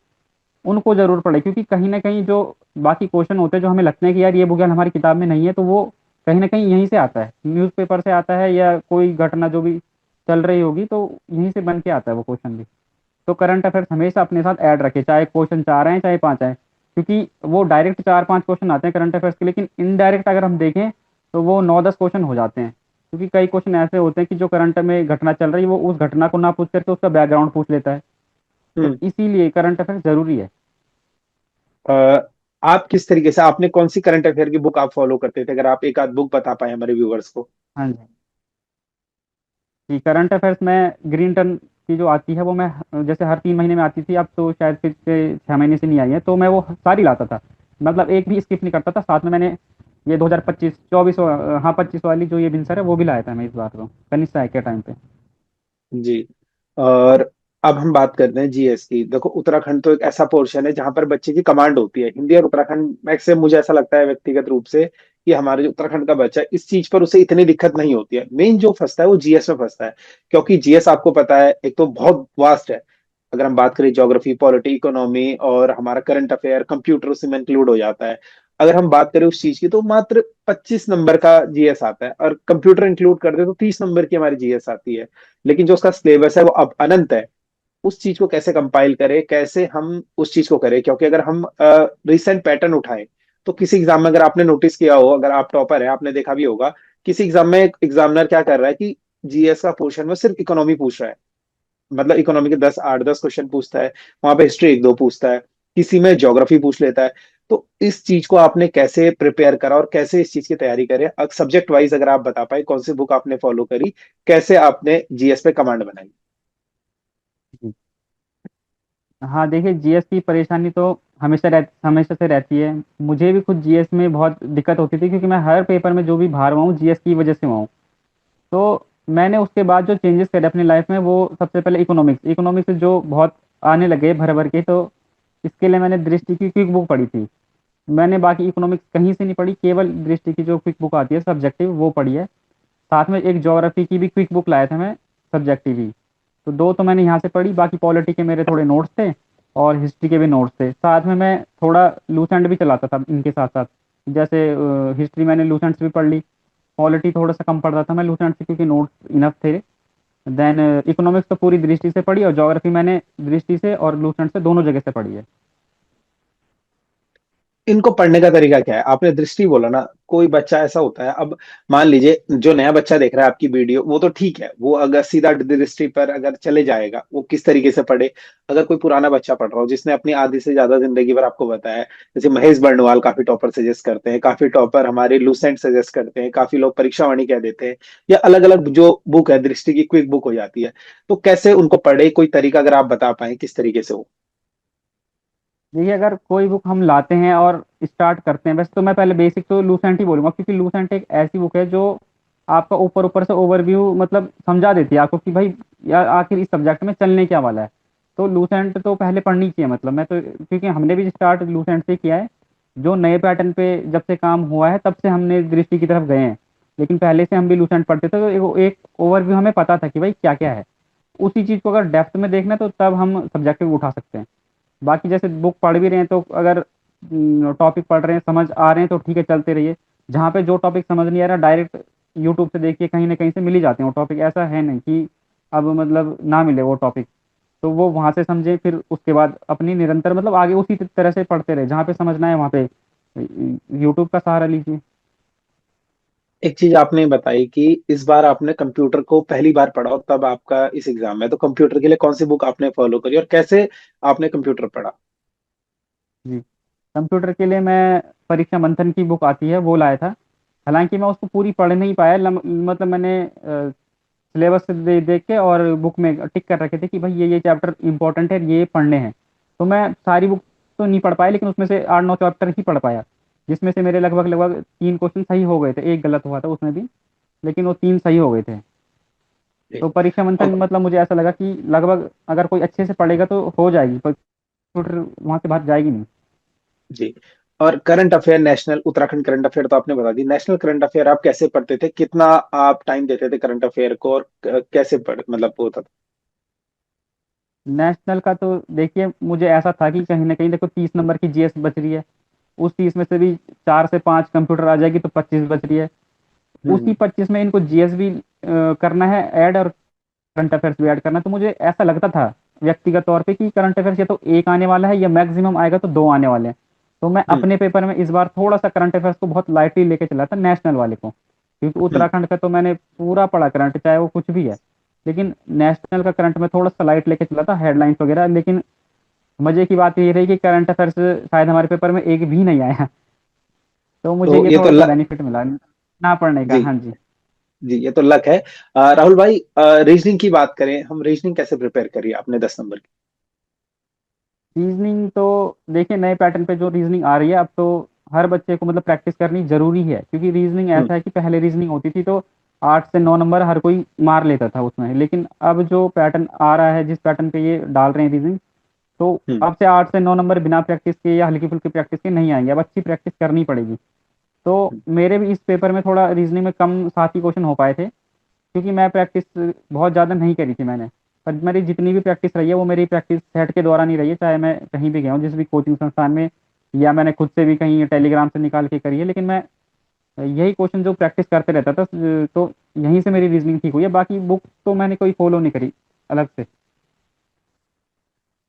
उनको जरूर पढ़े। क्योंकि कहीं ना कहीं जो बाकी क्वेश्चन होते हैं जो हमें लगते हैं कि यार ये भूगोल हमारी किताब में नहीं है, तो वो कहीं ना कहीं यहीं से आता है, न्यूज़पेपर से आता है, या कोई घटना जो भी चल रही होगी तो यहीं से बन के आता है वो क्वेश्चन भी। तो करंट अफेयर्स हमेशा अपने साथ ऐड रखे, चाहे क्वेश्चन 4 आए चाहे 5 आए। क्योंकि वो डायरेक्ट 4-5 क्वेश्चन आते हैं करंट अफेयर्स के, लेकिन इनडायरेक्ट अगर हम देखें तो वो 9-10 क्वेश्चन हो जाते हैं। क्योंकि कई क्वेश्चन ऐसे होते हैं कि जो करंट में घटना चल रही है वो उस घटना को ना पूछ करके उसका बैकग्राउंड पूछ लेता है। तो हम्म। इसीलिए करंट अफेयर्स जरूरी है। अ, आप किस तरीके से, आपने कौन सी करंट अफेयर की बुक आप फॉलो करते थे? अगर आप एक आध बुक बता पाए हमारे व्यूवर्स को। हाँ जी, कि करंट अफेयर्स में ग्रीन टर्न की जो आती है वो मैं, जैसे हर 3 महीने में आती थी, अब तो शायद फिर से 6 महीने से नहीं आई है, तो मैं वो सारी लाता था। मतलब एक भी स्किप नहीं करता था। साथ में मैंने ये 2025 24, हाँ 25 वाली जो ये बिनसर है वो भी लाया था मैं इस बार, तो कनिष्ठ के टाइम पे। जी। और अब हम बात करते हैं जीएस की। देखो, उत्तराखंड तो एक ऐसा पोर्शन है जहां पर बच्चे की कमांड होती है। हिंदी और उत्तराखंड में से मुझे ऐसा लगता है व्यक्तिगत रूप से कि हमारे जो उत्तराखंड का बच्चा है, इस चीज पर उसे इतनी दिक्कत नहीं होती है। मेन जो फंसता है वो जीएस में फंसता है। क्योंकि जीएस आपको पता है, एक तो बहुत वास्ट है। अगर हम बात करें ज्योग्राफी, पॉलिटी, इकोनॉमी और हमारा करंट अफेयर, कंप्यूटर उसी में इंक्लूड हो जाता है। अगर हम बात करें उस चीज की, तो मात्र 25 नंबर का जीएस आता है, और कंप्यूटर इंक्लूड कर दे तो 30 नंबर की हमारी जीएस आती है। लेकिन जो उसका सिलेबस है वो अब अनंत है। उस चीज को कैसे कंपाइल करें, कैसे हम उस चीज को करें? क्योंकि अगर हम रिसेंट पैटर्न उठाएं, तो किसी एग्जाम में अगर आपने नोटिस किया हो, अगर आप टॉपर है, आपने देखा भी होगा, किसी एग्जाम में एग्जामिनर क्या कर रहा है कि जीएस का पोर्शन में सिर्फ इकोनॉमी पूछ रहा है। मतलब इकोनॉमी के 10 8 10 क्वेश्चन पूछता है, वहां पे हिस्ट्री एक दो पूछता है, किसी में ज्योग्राफी पूछ लेता है। तो इस चीज को आपने कैसे प्रिपेयर करा, और कैसे इस चीज की तैयारी करें? सब्जेक्ट वाइज अगर आप बता पाए, कौन सी बुक आपने फॉलो करी, कैसे आपने जीएस पे कमांड बनाई? जी। हाँ देखिए, जीएस की परेशानी तो हमेशा से रहती है। मुझे भी खुद जीएस में बहुत दिक्कत होती थी, क्योंकि मैं हर पेपर में जो भी बाहर हुआ हूँ जीएस की वजह से हुआ हूँ। तो मैंने उसके बाद जो चेंजेस करे अपनी लाइफ में, वो सबसे पहले इकोनॉमिक्स इकोनॉमिक्स जो बहुत आने लगे भर भर के, तो इसके लिए मैंने दृष्टि की क्विक बुक पढ़ी थी। मैंने बाकी इकोनॉमिक्स कहीं से नहीं पढ़ी, केवल दृष्टि की जो क्विक बुक आती है सब्जेक्टिव वो पढ़ी है। साथ में एक ज्योग्राफी की भी क्विक बुक लाया था मैं, सब्जेक्टिव ही। तो दो तो मैंने यहाँ से पढ़ी, बाकी पॉलिटी के मेरे थोड़े नोट्स थे और हिस्ट्री के भी नोट्स थे। साथ में मैं थोड़ा लूसेंट भी चलाता था इनके साथ साथ। जैसे हिस्ट्री मैंने लूसेंट से भी पढ़ ली, पॉलिटी थोड़ा सा कम पढ़ता था मैं लूसेंट से, क्योंकि नोट्स इनफ थे। देन इकोनॉमिक्स तो पूरी दृष्टि से पढ़ी, और ज्योग्राफी मैंने दृष्टि से और लूसेंट से दोनों जगह से पढ़ी है। इनको पढ़ने का तरीका क्या है? आपने दृष्टि बोला ना, कोई बच्चा ऐसा होता है, अब मान लीजिए जो नया बच्चा देख रहा है आपकी वीडियो, वो तो ठीक है, वो अगर सीधा दृष्टि पर अगर चले जाएगा, वो किस तरीके से पढ़े? अगर कोई पुराना बच्चा पढ़ रहा हो, जिसने अपनी आधी से ज्यादा जिंदगी पर आपको बताया है, जैसे महेश बर्णवाल काफी टॉपर सजेस्ट करते हैं, काफी टॉपर हमारे लूसेंट सजेस्ट करते हैं, काफी लोग परीक्षा वाणी कह देते हैं, या अलग अलग जो बुक है दृष्टि की क्विक बुक हो जाती है। तो कैसे उनको पढ़े? कोई तरीका अगर आप बता पाए किस तरीके से हो। देखिए, अगर कोई बुक हम लाते हैं और स्टार्ट करते हैं, वैसे तो मैं पहले बेसिक तो लूसेंट ही बोलूंगा, क्योंकि लूसेंट एक ऐसी बुक है जो आपका ऊपर ऊपर से ओवरव्यू मतलब समझा देती है आपको कि भाई यार आखिर इस सब्जेक्ट में चलने क्या वाला है। तो लूसेंट तो पहले पढ़नी चाहिए, मतलब मैं तो, क्योंकि हमने भी स्टार्ट लूसेंट से किया है। जो नए पैटर्न पे जब से काम हुआ है तब से हमने दृष्टि की तरफ गए हैं। लेकिन पहले से हम भी लूसेंट पढ़ते थे, तो एक ओवरव्यू हमें पता था कि भाई क्या क्या है। उसी चीज़ को अगर डेप्थ में देखना है तो तब हम सब्जेक्टिव उठा सकते हैं। बाकी जैसे बुक पढ़ भी रहे हैं, तो अगर टॉपिक पढ़ रहे हैं समझ आ रहे हैं तो ठीक है, चलते रहिए। जहाँ पे जो टॉपिक समझ नहीं आ रहा, डायरेक्ट यूट्यूब से देखिए, कहीं ना कहीं से मिल ही जाते हैं वो टॉपिक। ऐसा है नहीं कि अब मतलब ना मिले वो टॉपिक। तो वो वहाँ से समझें, फिर उसके बाद अपनी निरंतर मतलब आगे उसी तरह से पढ़ते रहे, जहाँ पे समझना है वहाँ पे यूट्यूब का सहारा लीजिए। एक चीज आपने बताई कि इस बार आपने कंप्यूटर को पहली बार पढ़ा और तब आपका इस एग्जाम में, तो कंप्यूटर के लिए कौन सी बुक आपने फॉलो करी और कैसे आपने कंप्यूटर पढ़ा? जी, कंप्यूटर के लिए मैं परीक्षा मंथन की बुक आती है वो लाया था। हालांकि मैं उसको पूरी पढ़ नहीं पाया, मतलब मैंने सिलेबस देख देख के और बुक में टिक कर रखे थे कि भाई ये चैप्टर इंपॉर्टेंट है, ये पढ़ने हैं। तो मैं सारी बुक तो नहीं पढ़ पाया, लेकिन उसमें से 8-9 चैप्टर ही पढ़ पाया, जिसमें से मेरे लगभग लगभग 3 क्वेश्चन सही हो गए थे, एक गलत हुआ था उसमें भी, लेकिन वो 3 सही हो गए थे। जी। तो परीक्षा मंथन और मतलब मुझे ऐसा लगा कि लगभग अगर कोई अच्छे से पढ़ेगा तो हो जाएगी, पर कंप्यूटर वहां से बाहर जाएगी नहीं। जी। और current affair, national Uttarakhand current affair तो आपने बता दी, नेशनल करंट अफेयर आप कैसे पढ़ते थे, कितना आप टाइम देते थे करंट अफेयर को, और कैसे पढ़ मतलब वो होता था? नेशनल का तो देखिए मुझे ऐसा था कि कहीं ना कहीं देखो 30 नंबर की जीएस बच रही है, उस 30 में से भी 4 से 5 कंप्यूटर आ जाएगी तो 25 बच रही है। उसी हम्म। 25 में इनको जीएस भी करना है ऐड, और करंट अफेयर्स भी ऐड करना है। तो मुझे ऐसा लगता था व्यक्तिगत तौर पे कि करंट अफेयर्स या तो एक आने वाला है या मैक्सिमम आएगा तो 2 आने वाले हैं। तो मैं हम्म। अपने पेपर में इस बार थोड़ा सा करंट अफेयर्स को बहुत लाइटली लेके चला था, नेशनल वाले को, क्योंकि हम्म। उत्तराखंड का तो मैंने पूरा पढ़ा करंट, चाहे वो कुछ भी है। लेकिन नेशनल का करंट में थोड़ा सा लाइट लेके चला था, हेडलाइंस वगैरह। लेकिन मजे की बात ये रही कि करंट अफेयर्स शायद हमारे पेपर में एक भी नहीं आया। तो मुझे तो ये ये तो थोड़ा सा बेनिफिट मिला ना पढ़ने का। जी। हाँ जी। जी, ये तो लक है। राहुल भाई, रीजनिंग की बात करें, हम रीजनिंग कैसे प्रिपेयर करी आपने 10 नंबर की? रीजनिंग तो देखिए नए पैटर्न पे जो रीजनिंग आ रही है अब तो हर बच्चे को मतलब प्रैक्टिस करनी जरूरी है, क्योंकि रीजनिंग हम्म। ऐसा है कि पहले रीजनिंग होती थी तो 8 से 9 नंबर हर कोई मार लेता था उसमें, लेकिन अब जो पैटर्न आ रहा है, जिस पैटर्न पे ये डाल रहे हैं रीजनिंग, तो हम्म। अब से 8 से 9 नंबर बिना प्रैक्टिस के या हल्की फुल्की प्रैक्टिस के नहीं आएंगे, अब अच्छी प्रैक्टिस करनी पड़ेगी। तो मेरे भी इस पेपर में थोड़ा रीजनिंग में कम 7 ही क्वेश्चन हो पाए थे, क्योंकि मैं प्रैक्टिस बहुत ज़्यादा नहीं करी थी मैंने। पर मेरी जितनी भी प्रैक्टिस रही है वो मेरी प्रैक्टिस सेट के दौरान ही रही है, चाहे मैं कहीं भी गया हूँ जिस भी कोचिंग संस्थान में, या मैंने खुद से भी कहीं टेलीग्राम से निकाल के करी है, लेकिन मैं यही क्वेश्चन जो प्रैक्टिस करते रहता था, तो यहीं से मेरी रीजनिंग ठीक हुई है। बाकी बुक तो मैंने कोई फॉलो नहीं करी अलग से।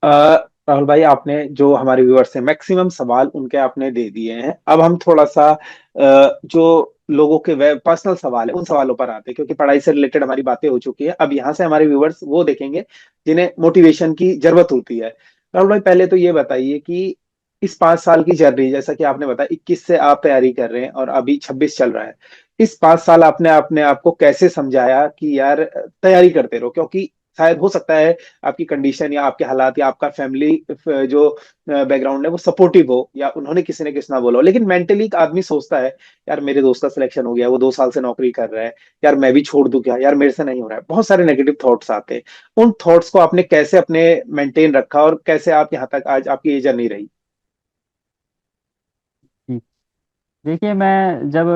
अ, राहुल भाई, आपने जो हमारे व्यूअर्स हैं मैक्सिमम सवाल उनके आपने दे दिए हैं। अब हम थोड़ा सा जो लोगों के वे पर्सनल सवाल है उन सवालों पर आते हैं, क्योंकि पढ़ाई से रिलेटेड हमारी बातें हो चुकी है। अब यहाँ से हमारे व्यूअर्स वो देखेंगे जिन्हें मोटिवेशन की जरूरत होती है। राहुल भाई, पहले तो ये बताइए कि इस 5 साल की जर्नी, जैसा कि आपने बताया 21 से आप तैयारी कर रहे हैं और अभी 26 चल रहा है, इस 5 साल आपने अपने आप को कैसे समझाया कि यार तैयारी करते रहो? क्योंकि शायद हो सकता है आपकी कंडीशन या आपके हालात या आपका फैमिली जो बैकग्राउंड है वो सपोर्टिव हो, या उन्होंने किसी ने किसी ना बोला हो, लेकिन मेंटली एक आदमी सोचता है यार मेरे दोस्त का सिलेक्शन हो गया, वो 2 साल से नौकरी कर रहा है, यार मैं भी छोड़ दूं क्या, यार मेरे से नहीं हो रहा है, बहुत सारे नेगेटिव थॉट्स आते हैं। उन थॉट्स को आपने कैसे अपने मेंटेन रखा और कैसे आप यहाँ तक आज आपकी ये जर्नी रही? जी, देखिए मैं जब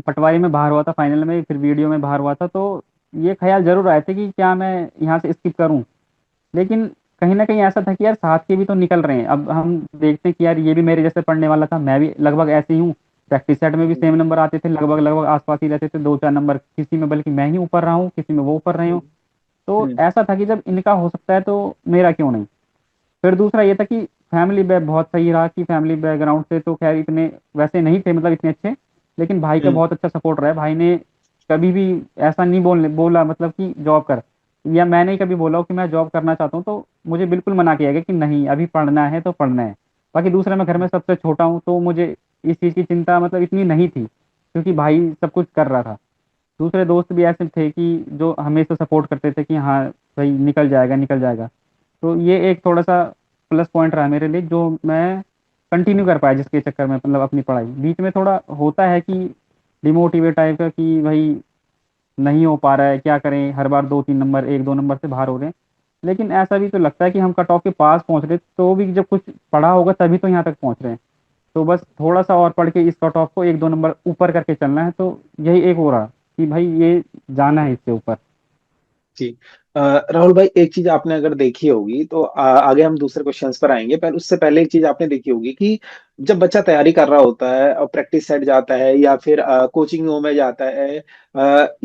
पटवारी में बाहर हुआ था फाइनल में, फिर वीडियो में बाहर हुआ था, तो ये ख्याल जरूर आए थे कि क्या मैं यहाँ से स्किप करूँ। लेकिन कहीं ना कहीं ऐसा था कि यार साथ के भी तो निकल रहे हैं, अब हम देखते हैं कि यार ये भी मेरे जैसे पढ़ने वाला था, मैं भी लगभग ऐसे ही हूँ। प्रैक्टिस सेट में भी हम्म। सेम नंबर आते थे, लगभग लगभग आसपास ही रहते थे, 2-4 नंबर किसी में, बल्कि मैं ही ऊपर रहा हूँ, किसी में वो ऊपर रहे हूँ। हम्म। तो हम्म। ऐसा था कि जब इनका हो सकता है तो मेरा क्यों नहीं। फिर दूसरा ये था कि फैमिली बैक बहुत सही रहा, कि फैमिली बैकग्राउंड से तो खैर इतने वैसे नहीं थे, मतलब इतने अच्छे, लेकिन भाई का हम्म। बहुत अच्छा सपोर्ट रहा है। भाई ने कभी भी ऐसा नहीं बोला मतलब कि जॉब कर, या मैंने ही कभी बोला हो कि मैं जॉब करना चाहता हूँ तो मुझे बिल्कुल मना किया गया कि नहीं अभी पढ़ना है तो पढ़ना है। बाकी दूसरा मैं घर में सबसे छोटा हूँ तो मुझे इस चीज़ की चिंता मतलब इतनी नहीं थी, क्योंकि भाई सब कुछ कर रहा था। दूसरे दोस्त भी ऐसे थे कि जो हमेशा सपोर्ट करते थे कि हाँ भाई निकल जाएगा निकल जाएगा। तो ये एक थोड़ा सा प्लस पॉइंट रहा मेरे लिए, जो मैं कंटिन्यू कर पाया, जिसके चक्कर में मतलब अपनी पढ़ाई बीच में थोड़ा होता है कि डिमोटिवेट टाइप का, कि भाई नहीं हो पा रहा है, क्या करें, हर बार 2-3 नंबर 1-2 नंबर से बाहर हो रहे हैं। लेकिन ऐसा भी तो लगता है कि हम कट ऑफ के पास पहुंच रहे, तो भी जब कुछ पढ़ा होगा तभी तो यहाँ तक पहुंच रहे हैं। तो बस थोड़ा सा और पढ़ के इस कट ऑफ को 1-2 नंबर ऊपर करके चलना है, तो यही एक हो रहा कि भाई ये जाना है इससे ऊपर। जी। राहुल भाई, एक चीज आपने अगर देखी होगी तो आगे हम दूसरे क्वेश्चंस पर आएंगे, पर उससे पहले एक चीज आपने देखी होगी कि जब बच्चा तैयारी कर रहा होता है और प्रैक्टिस सेट जाता है या फिर कोचिंग में जाता है,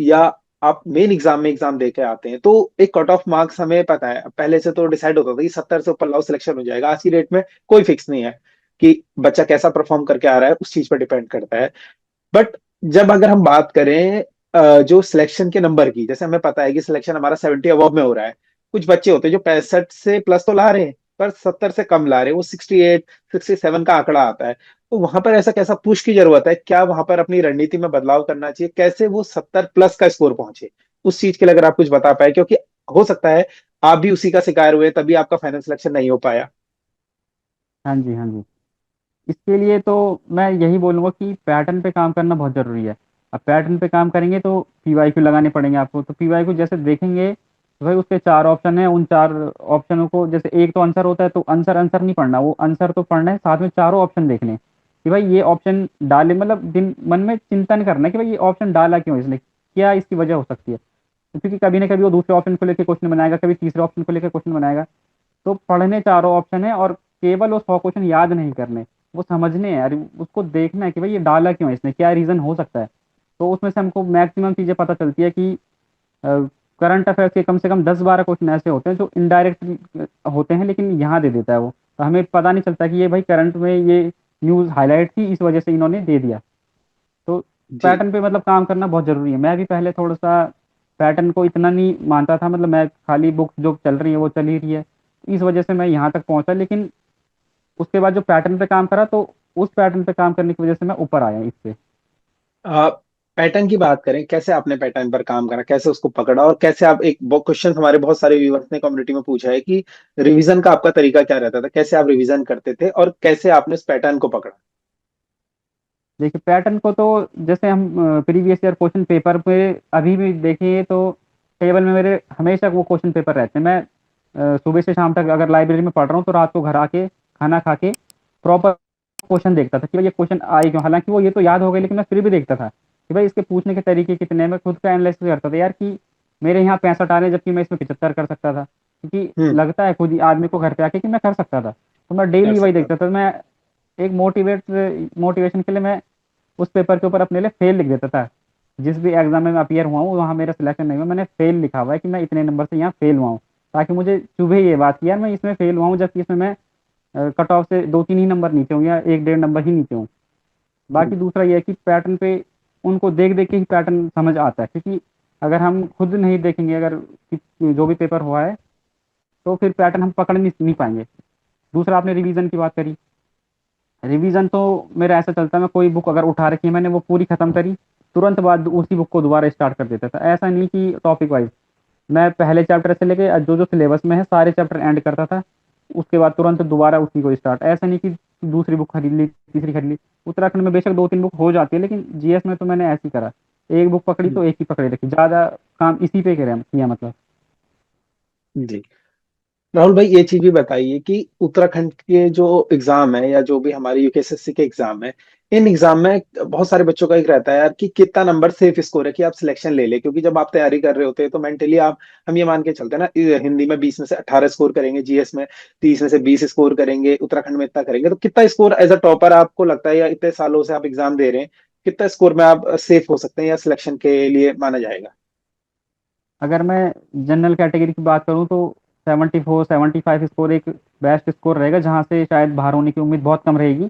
या आप मेन एग्जाम में एग्जाम दे के आते हैं, तो एक कट ऑफ मार्क्स हमें पता है पहले से तो डिसाइड होता था कि 70 से ऊपर लाओ सिलेक्शन हो जाएगा। आज की डेट में कोई फिक्स नहीं है कि बच्चा कैसा परफॉर्म करके आ रहा है, उस चीज पर डिपेंड करता है। बट जब अगर हम बात करें जो सिलेक्शन के नंबर की, जैसे हमें पता है कि सिलेक्शन हमारा 70 अबव में हो रहा है। कुछ बच्चे होते हैं जो 65 से प्लस तो ला रहे हैं, पर 70 से कम ला रहे हैं, वो 68 67 का आंकड़ा आता है। तो वहां पर ऐसा कैसा पुश की जरूरत है, क्या वहां पर अपनी रणनीति में बदलाव करना चाहिए, कैसे वो 70 प्लस का स्कोर पहुंचे? उस चीज के लिए अगर आप कुछ बता पाए, क्योंकि हो सकता है आप भी उसी का शिकार हुए, तभी आपका फाइनल सिलेक्शन नहीं हो पाया। हाँ जी, हाँ जी। इसके लिए तो मैं यही बोलूँगा कि पैटर्न पे काम करना बहुत ज़रूरी है। अब पैटर्न पे काम करेंगे तो पीवाईक्यू लगाने पड़ेंगे आपको। तो पीवाईक्यू जैसे देखेंगे तो भाई उसके 4 ऑप्शन हैं, उन 4 ऑप्शनों को, जैसे एक तो आंसर होता है तो आंसर आंसर नहीं पढ़ना, वो आंसर तो पढ़ना है, साथ में चारों ऑप्शन देखने हैं कि भाई ये ऑप्शन डाले, मतलब दिन मन में चिंतन करना है कि भाई ये ऑप्शन डाला क्यों इसने, क्या इसकी वजह हो सकती है। तो क्योंकि कभी ना कभी वो दूसरे ऑप्शन को लेकर क्वेश्चन बनाएगा, कभी तीसरे ऑप्शन को लेकर क्वेश्चन बनाएगा। तो पढ़ने चारों ऑप्शन है, और केवल वो 100 क्वेश्चन याद नहीं करने, वो समझने हैं, अरे उसको देखना है कि भाई ये डाला क्यों है इसने, क्या रीज़न हो सकता है। तो उसमें से हमको मैक्सिमम चीज़ें पता चलती है कि करंट अफेयर्स के कम से कम 10-12 क्वेश्चन ऐसे होते हैं जो इनडायरेक्ट होते हैं, लेकिन यहाँ दे देता है वो, तो हमें पता नहीं चलता कि ये भाई करंट में ये न्यूज़ हाईलाइट थी, इस वजह से इन्होंने दे दिया। तो जी। पैटर्न पे मतलब काम करना बहुत ज़रूरी है। मैं भी पहले थोड़ा सा पैटर्न को इतना नहीं मानता था, मतलब मैं खाली बुक्स जो चल रही है वो चल ही रही है, इस वजह से मैं यहाँ तक पहुंचा। लेकिन उसके बाद जो पैटर्न पे काम करा, तो उस पैटर्न पे काम करने की वजह से मैं ऊपर आया इससे। आप पैटर्न की बात करें, कैसे आपने पैटर्न पर काम करा, कैसे उसको पकड़ा, और कैसे आप एक क्वेश्चन हमारे बहुत सारे व्यूअर्स ने कम्युनिटी में पूछा है कि रिवीजन का आपका तरीका क्या रहता था, कैसे आप रिवीजन करते थे और कैसे आपने इस पैटर्न को पकड़ा? देखिए पैटर्न को तो जैसे हम प्रीवियस ईयर क्वेश्चन पेपर पे अभी भी देखें तो टेबल में मेरे हमेशा वो क्वेश्चन पेपर रहते हैं। मैं सुबह से शाम तक अगर लाइब्रेरी में पढ़ रहा हूँ तो रात को घर आके खाना खा के प्रॉपर क्वेश्चन देखता था कि भाई ये क्वेश्चन आए क्यों। हालांकि वो ये तो याद हो गए, लेकिन मैं फिर भी देखता था कि भाई इसके पूछने के तरीके कितने हैं। मैं खुद का एनालिसिस करता था यार कि मेरे यहाँ 65 आ रहे हैं जबकि मैं इसमें 75 कर सकता था, क्योंकि हम्म। लगता है खुद ही आदमी को घर पे आके कि मैं कर सकता था। तो मैं कर डेली वही सकता देखता था। था। मैं एक मोटिवेशन के लिए मैं उस पेपर के ऊपर अपने लिए फेल लिख देता था। जिस भी एग्जाम में मैं अपियर हुआ हूँ वहाँ मेरा सिलेक्शन नहीं हुआ, मैंने फेल लिखा हुआ है कि मैं इतने नंबर से यहाँ फेल हुआ हूँ, ताकि मुझे चुभे ये बात कि यार मैं इसमें फेल हुआ हूँ, जबकि इसमें मैं कट ऑफ से 2-3 ही नंबर नीचे हूँ या 1-1.5 नंबर ही नीचे हूँ। बाकी हम्म। दूसरा ये है कि पैटर्न पे उनको देख देख के ही पैटर्न समझ आता है, क्योंकि अगर हम खुद नहीं देखेंगे, अगर जो भी पेपर हुआ है, तो फिर पैटर्न हम पकड़ नहीं पाएंगे। दूसरा आपने रिवीजन की बात करी। रिवीजन तो मेरा ऐसा चलता है, मैं कोई बुक अगर उठा रखी है मैंने वो पूरी खत्म करी, तुरंत बाद उसी बुक को दोबारा स्टार्ट कर देता था। ऐसा नहीं कि टॉपिक वाइज, मैं पहले चैप्टर से लेके जो जो सिलेबस में है सारे चैप्टर एंड करता था, उसके बाद तुरंत दोबारा उसी को स्टार्ट। ऐसा नहीं कि दूसरी बुक खरीद ली, तीसरी खरीद ली। उत्तराखंड में बेशक 2-3 बुक हो जाती है, लेकिन जीएस में तो मैंने ऐसे ही करा, एक बुक पकड़ी हम्म। तो एक ही पकड़े रखी, ज़्यादा काम इसी पे किया मतलब। जी। राहुल भाई, ये चीज भी बताइए कि उत्तराखंड के जो एग्जाम है या जो भी हमारे यूकेएसएससी के एग्जाम है, इन एग्जाम में बहुत सारे बच्चों का एक रहता है यार कि कितना नंबर सेफ स्कोर है कि आप सिलेक्शन ले ले, क्योंकि जब आप तैयारी कर रहे होते हैं तो मेंटली आप, हम ये मान के चलते हैं ना, हिंदी में 20 में से 18 स्कोर करेंगे, जीएस में 30 में से 20 स्कोर करेंगे, उत्तराखंड में इतना करेंगे। तो कितना स्कोर एज अ टॉपर आपको लगता है, या इतने सालों से आप एग्जाम दे रहे हैं, कितना स्कोर में आप सेफ हो सकते हैं या सिलेक्शन के लिए माना जाएगा? अगर मैं जनरल कैटेगरी की बात करूँ तो 74-75 स्कोर एक बेस्ट स्कोर रहेगा, जहाँ से शायद बाहर होने की उम्मीद बहुत कम रहेगी।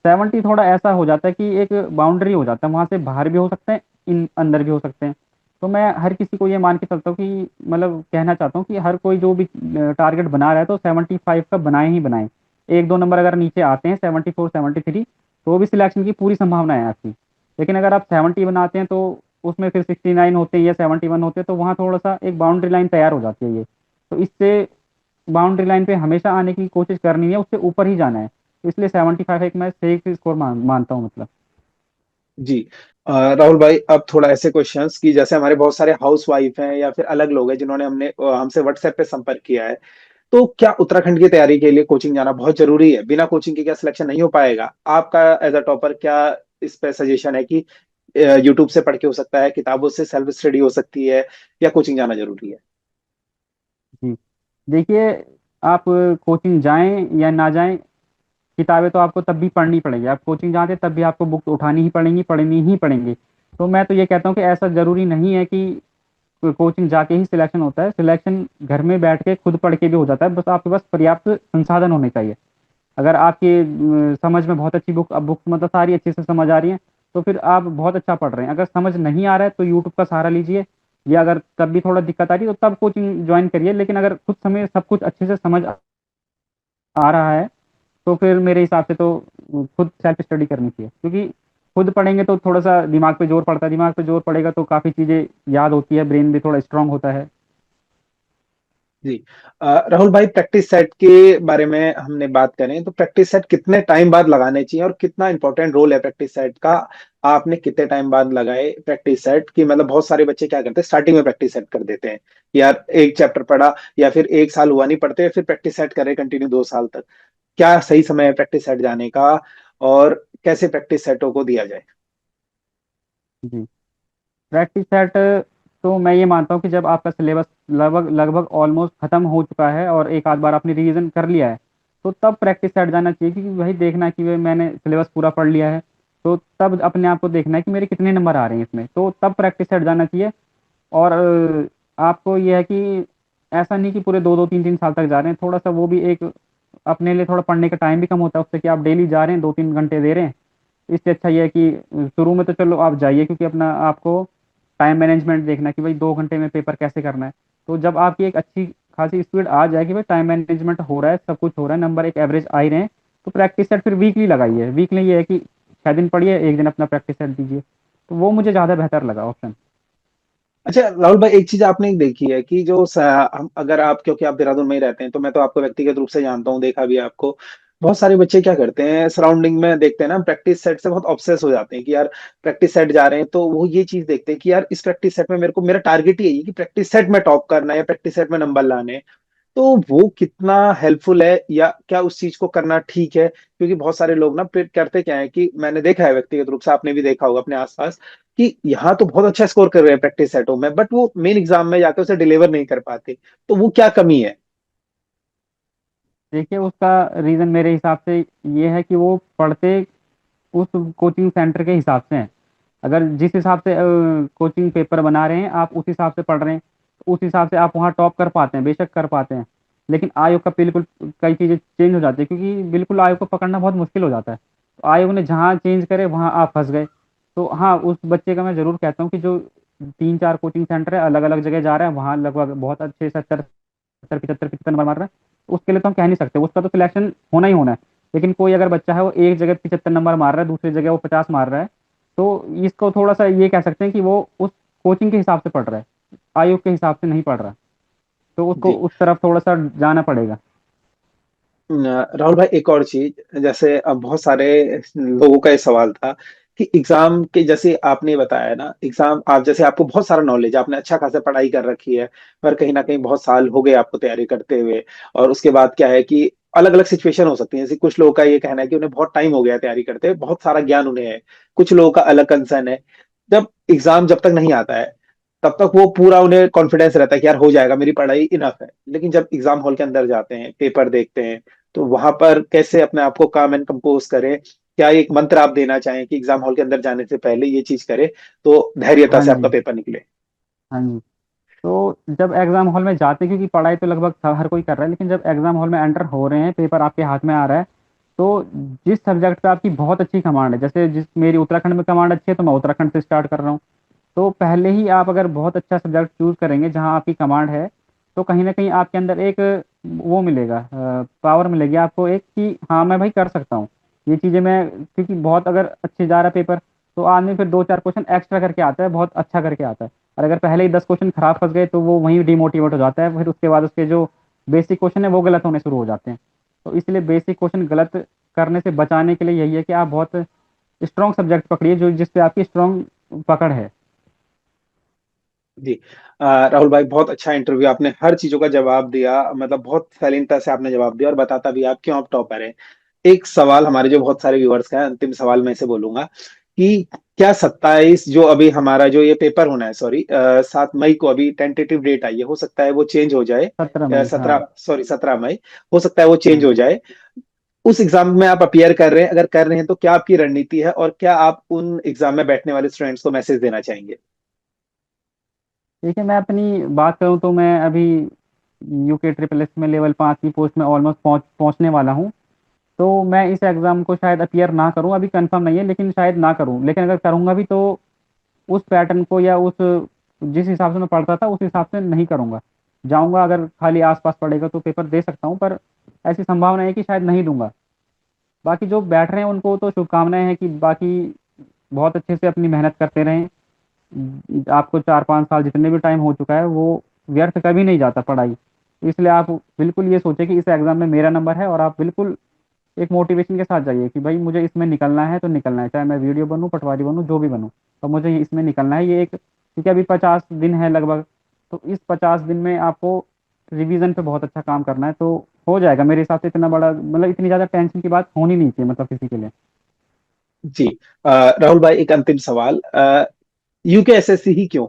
70 थोड़ा ऐसा हो जाता है कि एक बाउंड्री हो जाता है, वहां से बाहर भी हो सकते हैं, इन अंदर भी हो सकते हैं। तो मैं हर किसी को ये मान के चलता हूँ कि, मतलब कहना चाहता हूँ कि हर कोई जो भी टारगेट बना रहा है तो 75 का बनाए ही बनाए। 1-2 नंबर अगर नीचे आते हैं 74-73, तो भी सिलेक्शन की पूरी संभावना है आपकी। लेकिन अगर आप 70 बनाते हैं तो उसमें फिर 69 होते हैं या 71 होते हैं, तो वहाँ थोड़ा सा एक बाउंड्री लाइन तैयार हो जाती है ये। तो इससे बाउंड्री लाइन पे हमेशा आने की कोशिश करनी है, उससे ऊपर ही जाना है। इसलिए 75 एक मैं सेफ स्कोर मानता हूँ मतलब। जी। राहुल भाई, अब थोड़ा ऐसे क्वेश्चंस कि जैसे हमारे बहुत सारे हाउस वाइफ हैं या फिर अलग लोग हैं जिन्होंने हमसे व्हाट्सएप पे संपर्क किया है, तो क्या उत्तराखंड की तैयारी के लिए कोचिंग जाना बहुत जरूरी है? बिना कोचिंग के क्या सिलेक्शन नहीं हो पाएगा? आपका एज अ टॉपर क्या इस पे सजेशन है कि यूट्यूब से पढ़ के हो सकता है, किताबों से सेल्फ स्टडी हो सकती है, या कोचिंग जाना जरूरी है? जी, देखिए, आप कोचिंग जाएं या ना जाएं, किताबें तो आपको तब भी पढ़नी पड़ेगी। आप कोचिंग जाते हैं तब भी आपको बुक उठानी ही पड़ेंगी, पढ़नी ही पड़ेंगी। तो मैं तो ये कहता हूँ कि ऐसा ज़रूरी नहीं है कि कोचिंग जाके ही सिलेक्शन होता है। सिलेक्शन घर में बैठ के खुद पढ़ के भी हो जाता है, बस आपके पास पर्याप्त संसाधन होने चाहिए। अगर आपकी समझ में बहुत अच्छी बुक, अब बुक्स मतलब सारी अच्छे से समझ आ रही हैं, तो फिर आप बहुत अच्छा पढ़ रहे हैं। अगर समझ नहीं आ रहा है तो यूट्यूब का सहारा लीजिए, या अगर तब भी थोड़ा दिक्कत आ रही है तो तब कोचिंग ज्वाइन करिए। लेकिन अगर कुछ समय सब कुछ अच्छे से समझ आ रहा है तो फिर मेरे हिसाब से तो खुद सेल्फ स्टडी करनी चाहिए, क्योंकि खुद पढ़ेंगे तो थोड़ा सा दिमाग पे जोर पड़ता है, दिमाग पे जोर पड़ेगा तो काफ़ी चीज़ें याद होती है, ब्रेन भी थोड़ा स्ट्रांग होता है। जी। राहुल भाई, प्रैक्टिस सेट के बारे में हमने बात करें तो प्रैक्टिस सेट कितने टाइम बाद लगाने चाहिए और कितना इंपॉर्टेंट रोल है प्रैक्टिस सेट का? आपने कितने टाइम बाद लगाए प्रैक्टिस सेट की? मतलब बहुत सारे बच्चे क्या करते हैं, स्टार्टिंग में प्रैक्टिस सेट कर देते हैं, यार एक चैप्टर पढ़ा या फिर एक साल हुआ नहीं पढ़ते, फिर प्रैक्टिस सेट करे कंटिन्यू 2 साल तक। क्या सही समय है प्रैक्टिस सेट जाने का, और कैसे प्रैक्टिस सेटों को दिया जाए? जी। प्रैक्टिस सेट तो मैं ये मानता हूँ कि जब आपका सिलेबस लगभग लगभग ऑलमोस्ट खत्म हो चुका है और एक आध बार आपने रिवीजन कर लिया है, तो तब प्रैक्टिस सेट जाना चाहिए, क्योंकि वही देखना है कि मैंने सिलेबस पूरा पढ़ लिया है। तो तब अपने आप को देखना है कि मेरे कितने नंबर आ रहे हैं इसमें, तो तब प्रैक्टिस सेट जाना चाहिए। और आपको ये है कि ऐसा नहीं कि पूरे 2 2 3 3 साल तक जा रहे हैं, थोड़ा सा वो भी एक अपने लिए थोड़ा पढ़ने का टाइम भी कम होता है उससे, कि आप डेली जा रहे हैं 2 3 घंटे दे रहे हैं। इससे अच्छा ये है कि शुरू में तो चलो आप जाइए, क्योंकि अपना आपको टाइम मैनेजमेंट देखना है कि भाई 2 घंटे में पेपर कैसे करना है। तो जब आपकी एक अच्छी खासी स्पीड आ जाए कि भाई टाइम मैनेजमेंट हो रहा है, सब कुछ हो रहा है, नंबर एक एवरेज आ ही रहे हैं, तो प्रैक्टिस सेट फिर वीकली लगाइए। वीकली ये है कि 6 दिन पढ़िए, एक दिन अपना प्रैक्टिस सेट दीजिए। तो वो मुझे ज़्यादा बेहतर लगा ऑप्शन। अच्छा राहुल भाई, एक चीज आपने देखी है कि अगर आप, क्योंकि आप देहरादून में ही रहते हैं तो मैं तो आपको व्यक्तिगत रूप से जानता हूँ, देखा भी है आपको। बहुत सारे बच्चे क्या करते हैं, सराउंडिंग में देखते हैं ना, प्रैक्टिस सेट से बहुत ऑब्सेस हो जाते हैं कि यार प्रैक्टिस सेट जा रहे हैं, तो वो ये चीज देखते हैं कि यार इस प्रैक्टिस सेट में मेरे को, मेरा टारगेट यही है कि प्रैक्टिस सेट में टॉप करना है या प्रैक्टिस सेट में नंबर लाने हैं। तो वो कितना हेल्पफुल है, या क्या उस चीज को करना ठीक है? क्योंकि बहुत सारे लोग ना फिर करते क्या है कि मैंने देखा है व्यक्तिगत रूप से, आपने भी देखा होगा अपने आसपास, कि यहाँ तो बहुत अच्छा स्कोर कर रहे हैं प्रैक्टिस सेटों में, बट वो मेन एग्जाम में जाकर उसे डिलीवर नहीं कर पाते। तो वो क्या कमी है? देखिए, उसका रीज़न मेरे हिसाब से ये है कि वो पढ़ते उस कोचिंग सेंटर के हिसाब से हैं। अगर जिस हिसाब से कोचिंग पेपर बना रहे हैं, आप उस हिसाब से पढ़ रहे हैं, तो उस हिसाब से आप वहाँ टॉप कर पाते हैं, बेशक कर पाते हैं। लेकिन आयोग का बिल्कुल कई चीज़ें चेंज हो जाती है, क्योंकि बिल्कुल आयोग को पकड़ना बहुत मुश्किल हो जाता है। तो आयोग ने जहाँ चेंज करे वहाँ आप फंस गए। तो हाँ, उस बच्चे का मैं ज़रूर कहता हूँ कि जो 3 4 कोचिंग सेंटर है, अलग अलग जगह जा रहा है, वहाँ लगभग बहुत अच्छे 70 70 75 75 नंबर मार रहा है, तो उसके लिए तो हम कह नहीं सकते, उसका तो सिलेक्शन होना ही होना है। लेकिन कोई अगर बच्चा है वो एक जगह 75 नंबर मार रहा है, दूसरी जगह वो 50 मार रहा है, तो इसको थोड़ा सा ये कह सकते हैं कि वो उस कोचिंग के हिसाब से पढ़ रहा है, आयोग के हिसाब से नहीं पढ़ रहा। तो उसको जी। उस तरफ थोड़ा सा जाना पड़ेगा। राहुल भाई, एक और चीज, जैसे अब बहुत सारे लोगों का ये सवाल था कि एग्जाम के, जैसे आपने बताया ना, एग्जाम आप, जैसे आपको बहुत सारा नॉलेज, आपने अच्छा खासा पढ़ाई कर रखी है, पर कहीं ना कहीं बहुत साल हो गए आपको तैयारी करते हुए, और उसके बाद क्या है कि अलग अलग सिचुएशन हो सकती है। जैसे कुछ लोगों का ये कहना है कि उन्हें बहुत टाइम हो गया तैयारी करते हुए, बहुत सारा ज्ञान उन्हें है। कुछ लोगों का अलग कंसर्न है, जब एग्जाम जब तक नहीं आता है तब तक वो पूरा, उन्हें कॉन्फिडेंस रहता है कि यार हो जाएगा, मेरी पढ़ाई इनफ है। लेकिन जब एग्जाम हॉल के अंदर जाते हैं, पेपर देखते हैं, तो वहां पर कैसे अपने आप को काम एंड कंपोज करें? क्या एक मंत्र आप देना चाहें कि एग्जाम हॉल के अंदर जाने से पहले ये चीज करे तो धैर्यता हाँ से आपका जी। पेपर निकले? हाँ जी। तो जब एग्जाम हॉल में जाते हैं, क्योंकि पढ़ाई तो लगभग हर कोई कर रहा है, लेकिन जब एग्जाम हॉल में एंटर हो रहे हैं, पेपर आपके हाथ में आ रहा है, तो जिस सब्जेक्ट पे आपकी बहुत अच्छी कमांड है, जैसे जिस मेरी उत्तराखंड में कमांड अच्छी है तो मैं उत्तराखंड से स्टार्ट कर रहा हूँ। तो पहले ही आप अगर बहुत अच्छा सब्जेक्ट चूज करेंगे जहाँ आपकी कमांड है, तो कहीं ना कहीं आपके अंदर एक वो मिलेगा, पावर मिलेगी आपको एक, कि हाँ मैं भाई कर सकता हूँ ये चीज़ें मैं, क्योंकि बहुत अगर अच्छे जा रहा है पेपर, तो आदमी फिर 2 4 क्वेश्चन एक्स्ट्रा करके आता है, बहुत अच्छा करके आता है। और अगर पहले ही 10 क्वेश्चन खराब फंस गए तो वो वहीं डिमोटिवेट हो जाता है, फिर उसके बाद उसके जो बेसिक क्वेश्चन है वो गलत होने शुरू हो जाते हैं। तो इसलिए बेसिक क्वेश्चन गलत करने से बचाने के लिए यही है कि आप बहुत स्ट्रॉन्ग सब्जेक्ट पकड़िए, जो जिसपे आपकी स्ट्रॉन्ग पकड़ है। जी। राहुल भाई, बहुत अच्छा इंटरव्यू, आपने हर चीजों का जवाब दिया, मतलब बहुत शालीनता से आपने जवाब दिया, और बताता भी आप क्यों आप टॉपर हैं। एक सवाल हमारे जो बहुत सारे व्यूअर्स का है, अंतिम सवाल मैं इसे बोलूंगा कि क्या 27, जो अभी हमारा जो ये पेपर होना है, सॉरी 7 मई को अभी टेंटेटिव डेट आई है, हो सकता है वो चेंज हो जाए, 17 मई, हाँ। 17 मई, हो सकता है वो चेंज हो हाँ। जाए। उस एग्जाम में आप अपियर कर रहे हैं, अगर कर रहे हैं तो क्या आपकी रणनीति है, और क्या आप उन एग्जाम में बैठने वाले स्टूडेंट्स को मैसेज देना चाहेंगे? देखिए, मैं अपनी बात करूं तो मैं अभी यूके ट्रिपल एस में लेवल 5 की पोस्ट में ऑलमोस्ट पहुंचने वाला हूं। तो मैं इस एग्ज़ाम को शायद अपीयर ना करूँ, अभी कंफर्म नहीं है, लेकिन शायद ना करूँ। लेकिन अगर करूँगा भी तो उस पैटर्न को या उस जिस हिसाब से मैं पढ़ता था उस हिसाब से नहीं करूँगा। जाऊँगा, अगर खाली आस-पास पड़ेगा तो पेपर दे सकता हूँ, पर ऐसी संभावना है कि शायद नहीं दूँगा। बाकी जो बैठ रहे हैं उनको तो शुभकामनाएँ हैं कि बाकी बहुत अच्छे से अपनी मेहनत करते रहें। आपको 4-5 साल जितने भी टाइम हो चुका है वो व्यर्थ कभी नहीं जाता पढ़ाई। इसलिए आप बिल्कुल ये सोचें कि इस एग्ज़ाम में मेरा नंबर है, और आप बिल्कुल एक मोटिवेशन के साथ जाइए कि भाई मुझे इसमें निकलना है तो निकलना है, चाहे मैं वीडियो बनूँ, पटवारी बनूँ, जो भी बनूँ, तो मुझे इसमें निकलना है। ये एक, क्योंकि अभी 50 दिन है लगभग, तो इस 50 दिन में आपको रिवीजन पे बहुत अच्छा काम करना है, तो हो जाएगा मेरे हिसाब से। इतना बड़ा मतलब इतनी ज़्यादा टेंशन की बात होनी नहीं चाहिए, मतलब किसी के लिए। जी। राहुल भाई, एक अंतिम सवाल, यूकेएसएससी ही क्यों?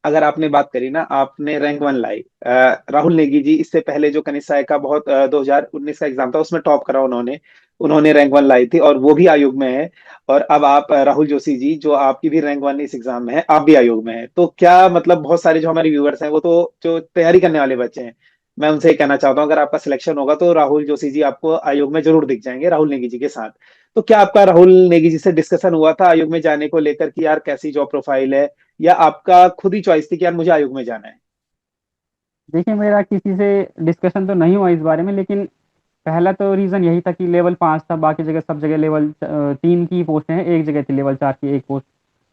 अगर आपने बात करी ना, आपने रैंक वन लाई, राहुल नेगी जी इससे पहले जो कनिष्क का बहुत 2019 का एग्जाम था उसमें टॉप करा उन्होंने, उन्होंने रैंक वन लाई थी और वो भी आयोग में है। और अब आप राहुल जोशी जी, जो आपकी भी रैंक वन इस एग्जाम में है, आप भी आयोग में है, तो क्या मतलब बहुत सारे जो हमारे व्यूअर्स हैं वो तो जो तैयारी करने वाले बच्चे हैं, मैं उनसे ये कहना चाहता हूँ अगर आपका सिलेक्शन होगा तो राहुल जोशी जी आपको आयोग में जरूर दिख जाएंगे राहुल नेगी जी के साथ। तो क्या आपका राहुल नेगी जी से डिस्कशन हुआ था आयोग में जाने को लेकर कि यार कैसी जॉब प्रोफाइल है, या आपका खुद ही चॉइस थी कि यार मुझे आयोग में जाना है? देखिए, मेरा किसी से डिस्कशन तो नहीं हुआ इस बारे में, लेकिन पहला तो रीज़न यही था कि लेवल 5 था, बाकी जगह सब जगह लेवल 3 की पोस्टें हैं, एक जगह थी लेवल 4 की एक पोस्ट।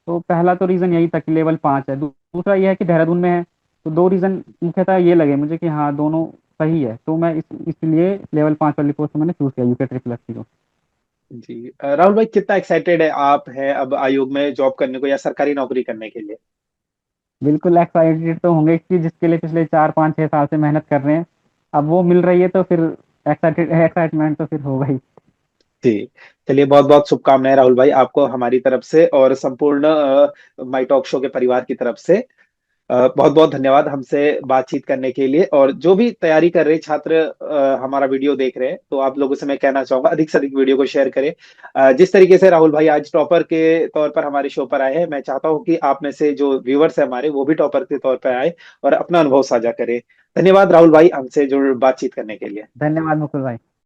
तो पहला तो रीज़न यही था कि लेवल 5 है। दूसरा ये है कि देहरादून में है, तो 2 रीज़न मुख्यतः ये लगे मुझे कि हाँ, दोनों सही है। तो मैं इसलिए लेवल 5 वाली पोस्ट मैंने चूज़ किया, यूके ट्रिपल एससी को। जी। राहुल भाई, कितना एक्साइटेड है आप हैं अब आयोग में जॉब करने को या सरकारी नौकरी करने के लिए? बिल्कुल एक्साइटेड तो होंगे कि जिसके लिए पिछले 4-5-6 साल से मेहनत कर रहे हैं, अब वो मिल रही है तो फिर एक्साइटमेंट तो फिर होगा ही। जी। चलिए, बहुत बहुत शुभकामनाएं राहुल भाई आपको हमारी तरफ से और संपूर्ण माई टॉक शो के परिवार की तरफ से। बहुत बहुत धन्यवाद हमसे बातचीत करने के लिए। और जो भी तैयारी कर रहे छात्र हमारा वीडियो देख रहे हैं, तो आप लोगों से मैं कहना चाहूंगा अधिक से अधिक वीडियो को शेयर करें। जिस तरीके से राहुल भाई आज टॉपर के तौर पर हमारे शो पर आए हैं, मैं चाहता हूं कि आप में से जो व्यूअर्स है हमारे, वो भी टॉपर के तौर पर आए और अपना अनुभव साझा करें। धन्यवाद राहुल भाई हमसे जो बातचीत करने के लिए। धन्यवाद मुकुल भाई।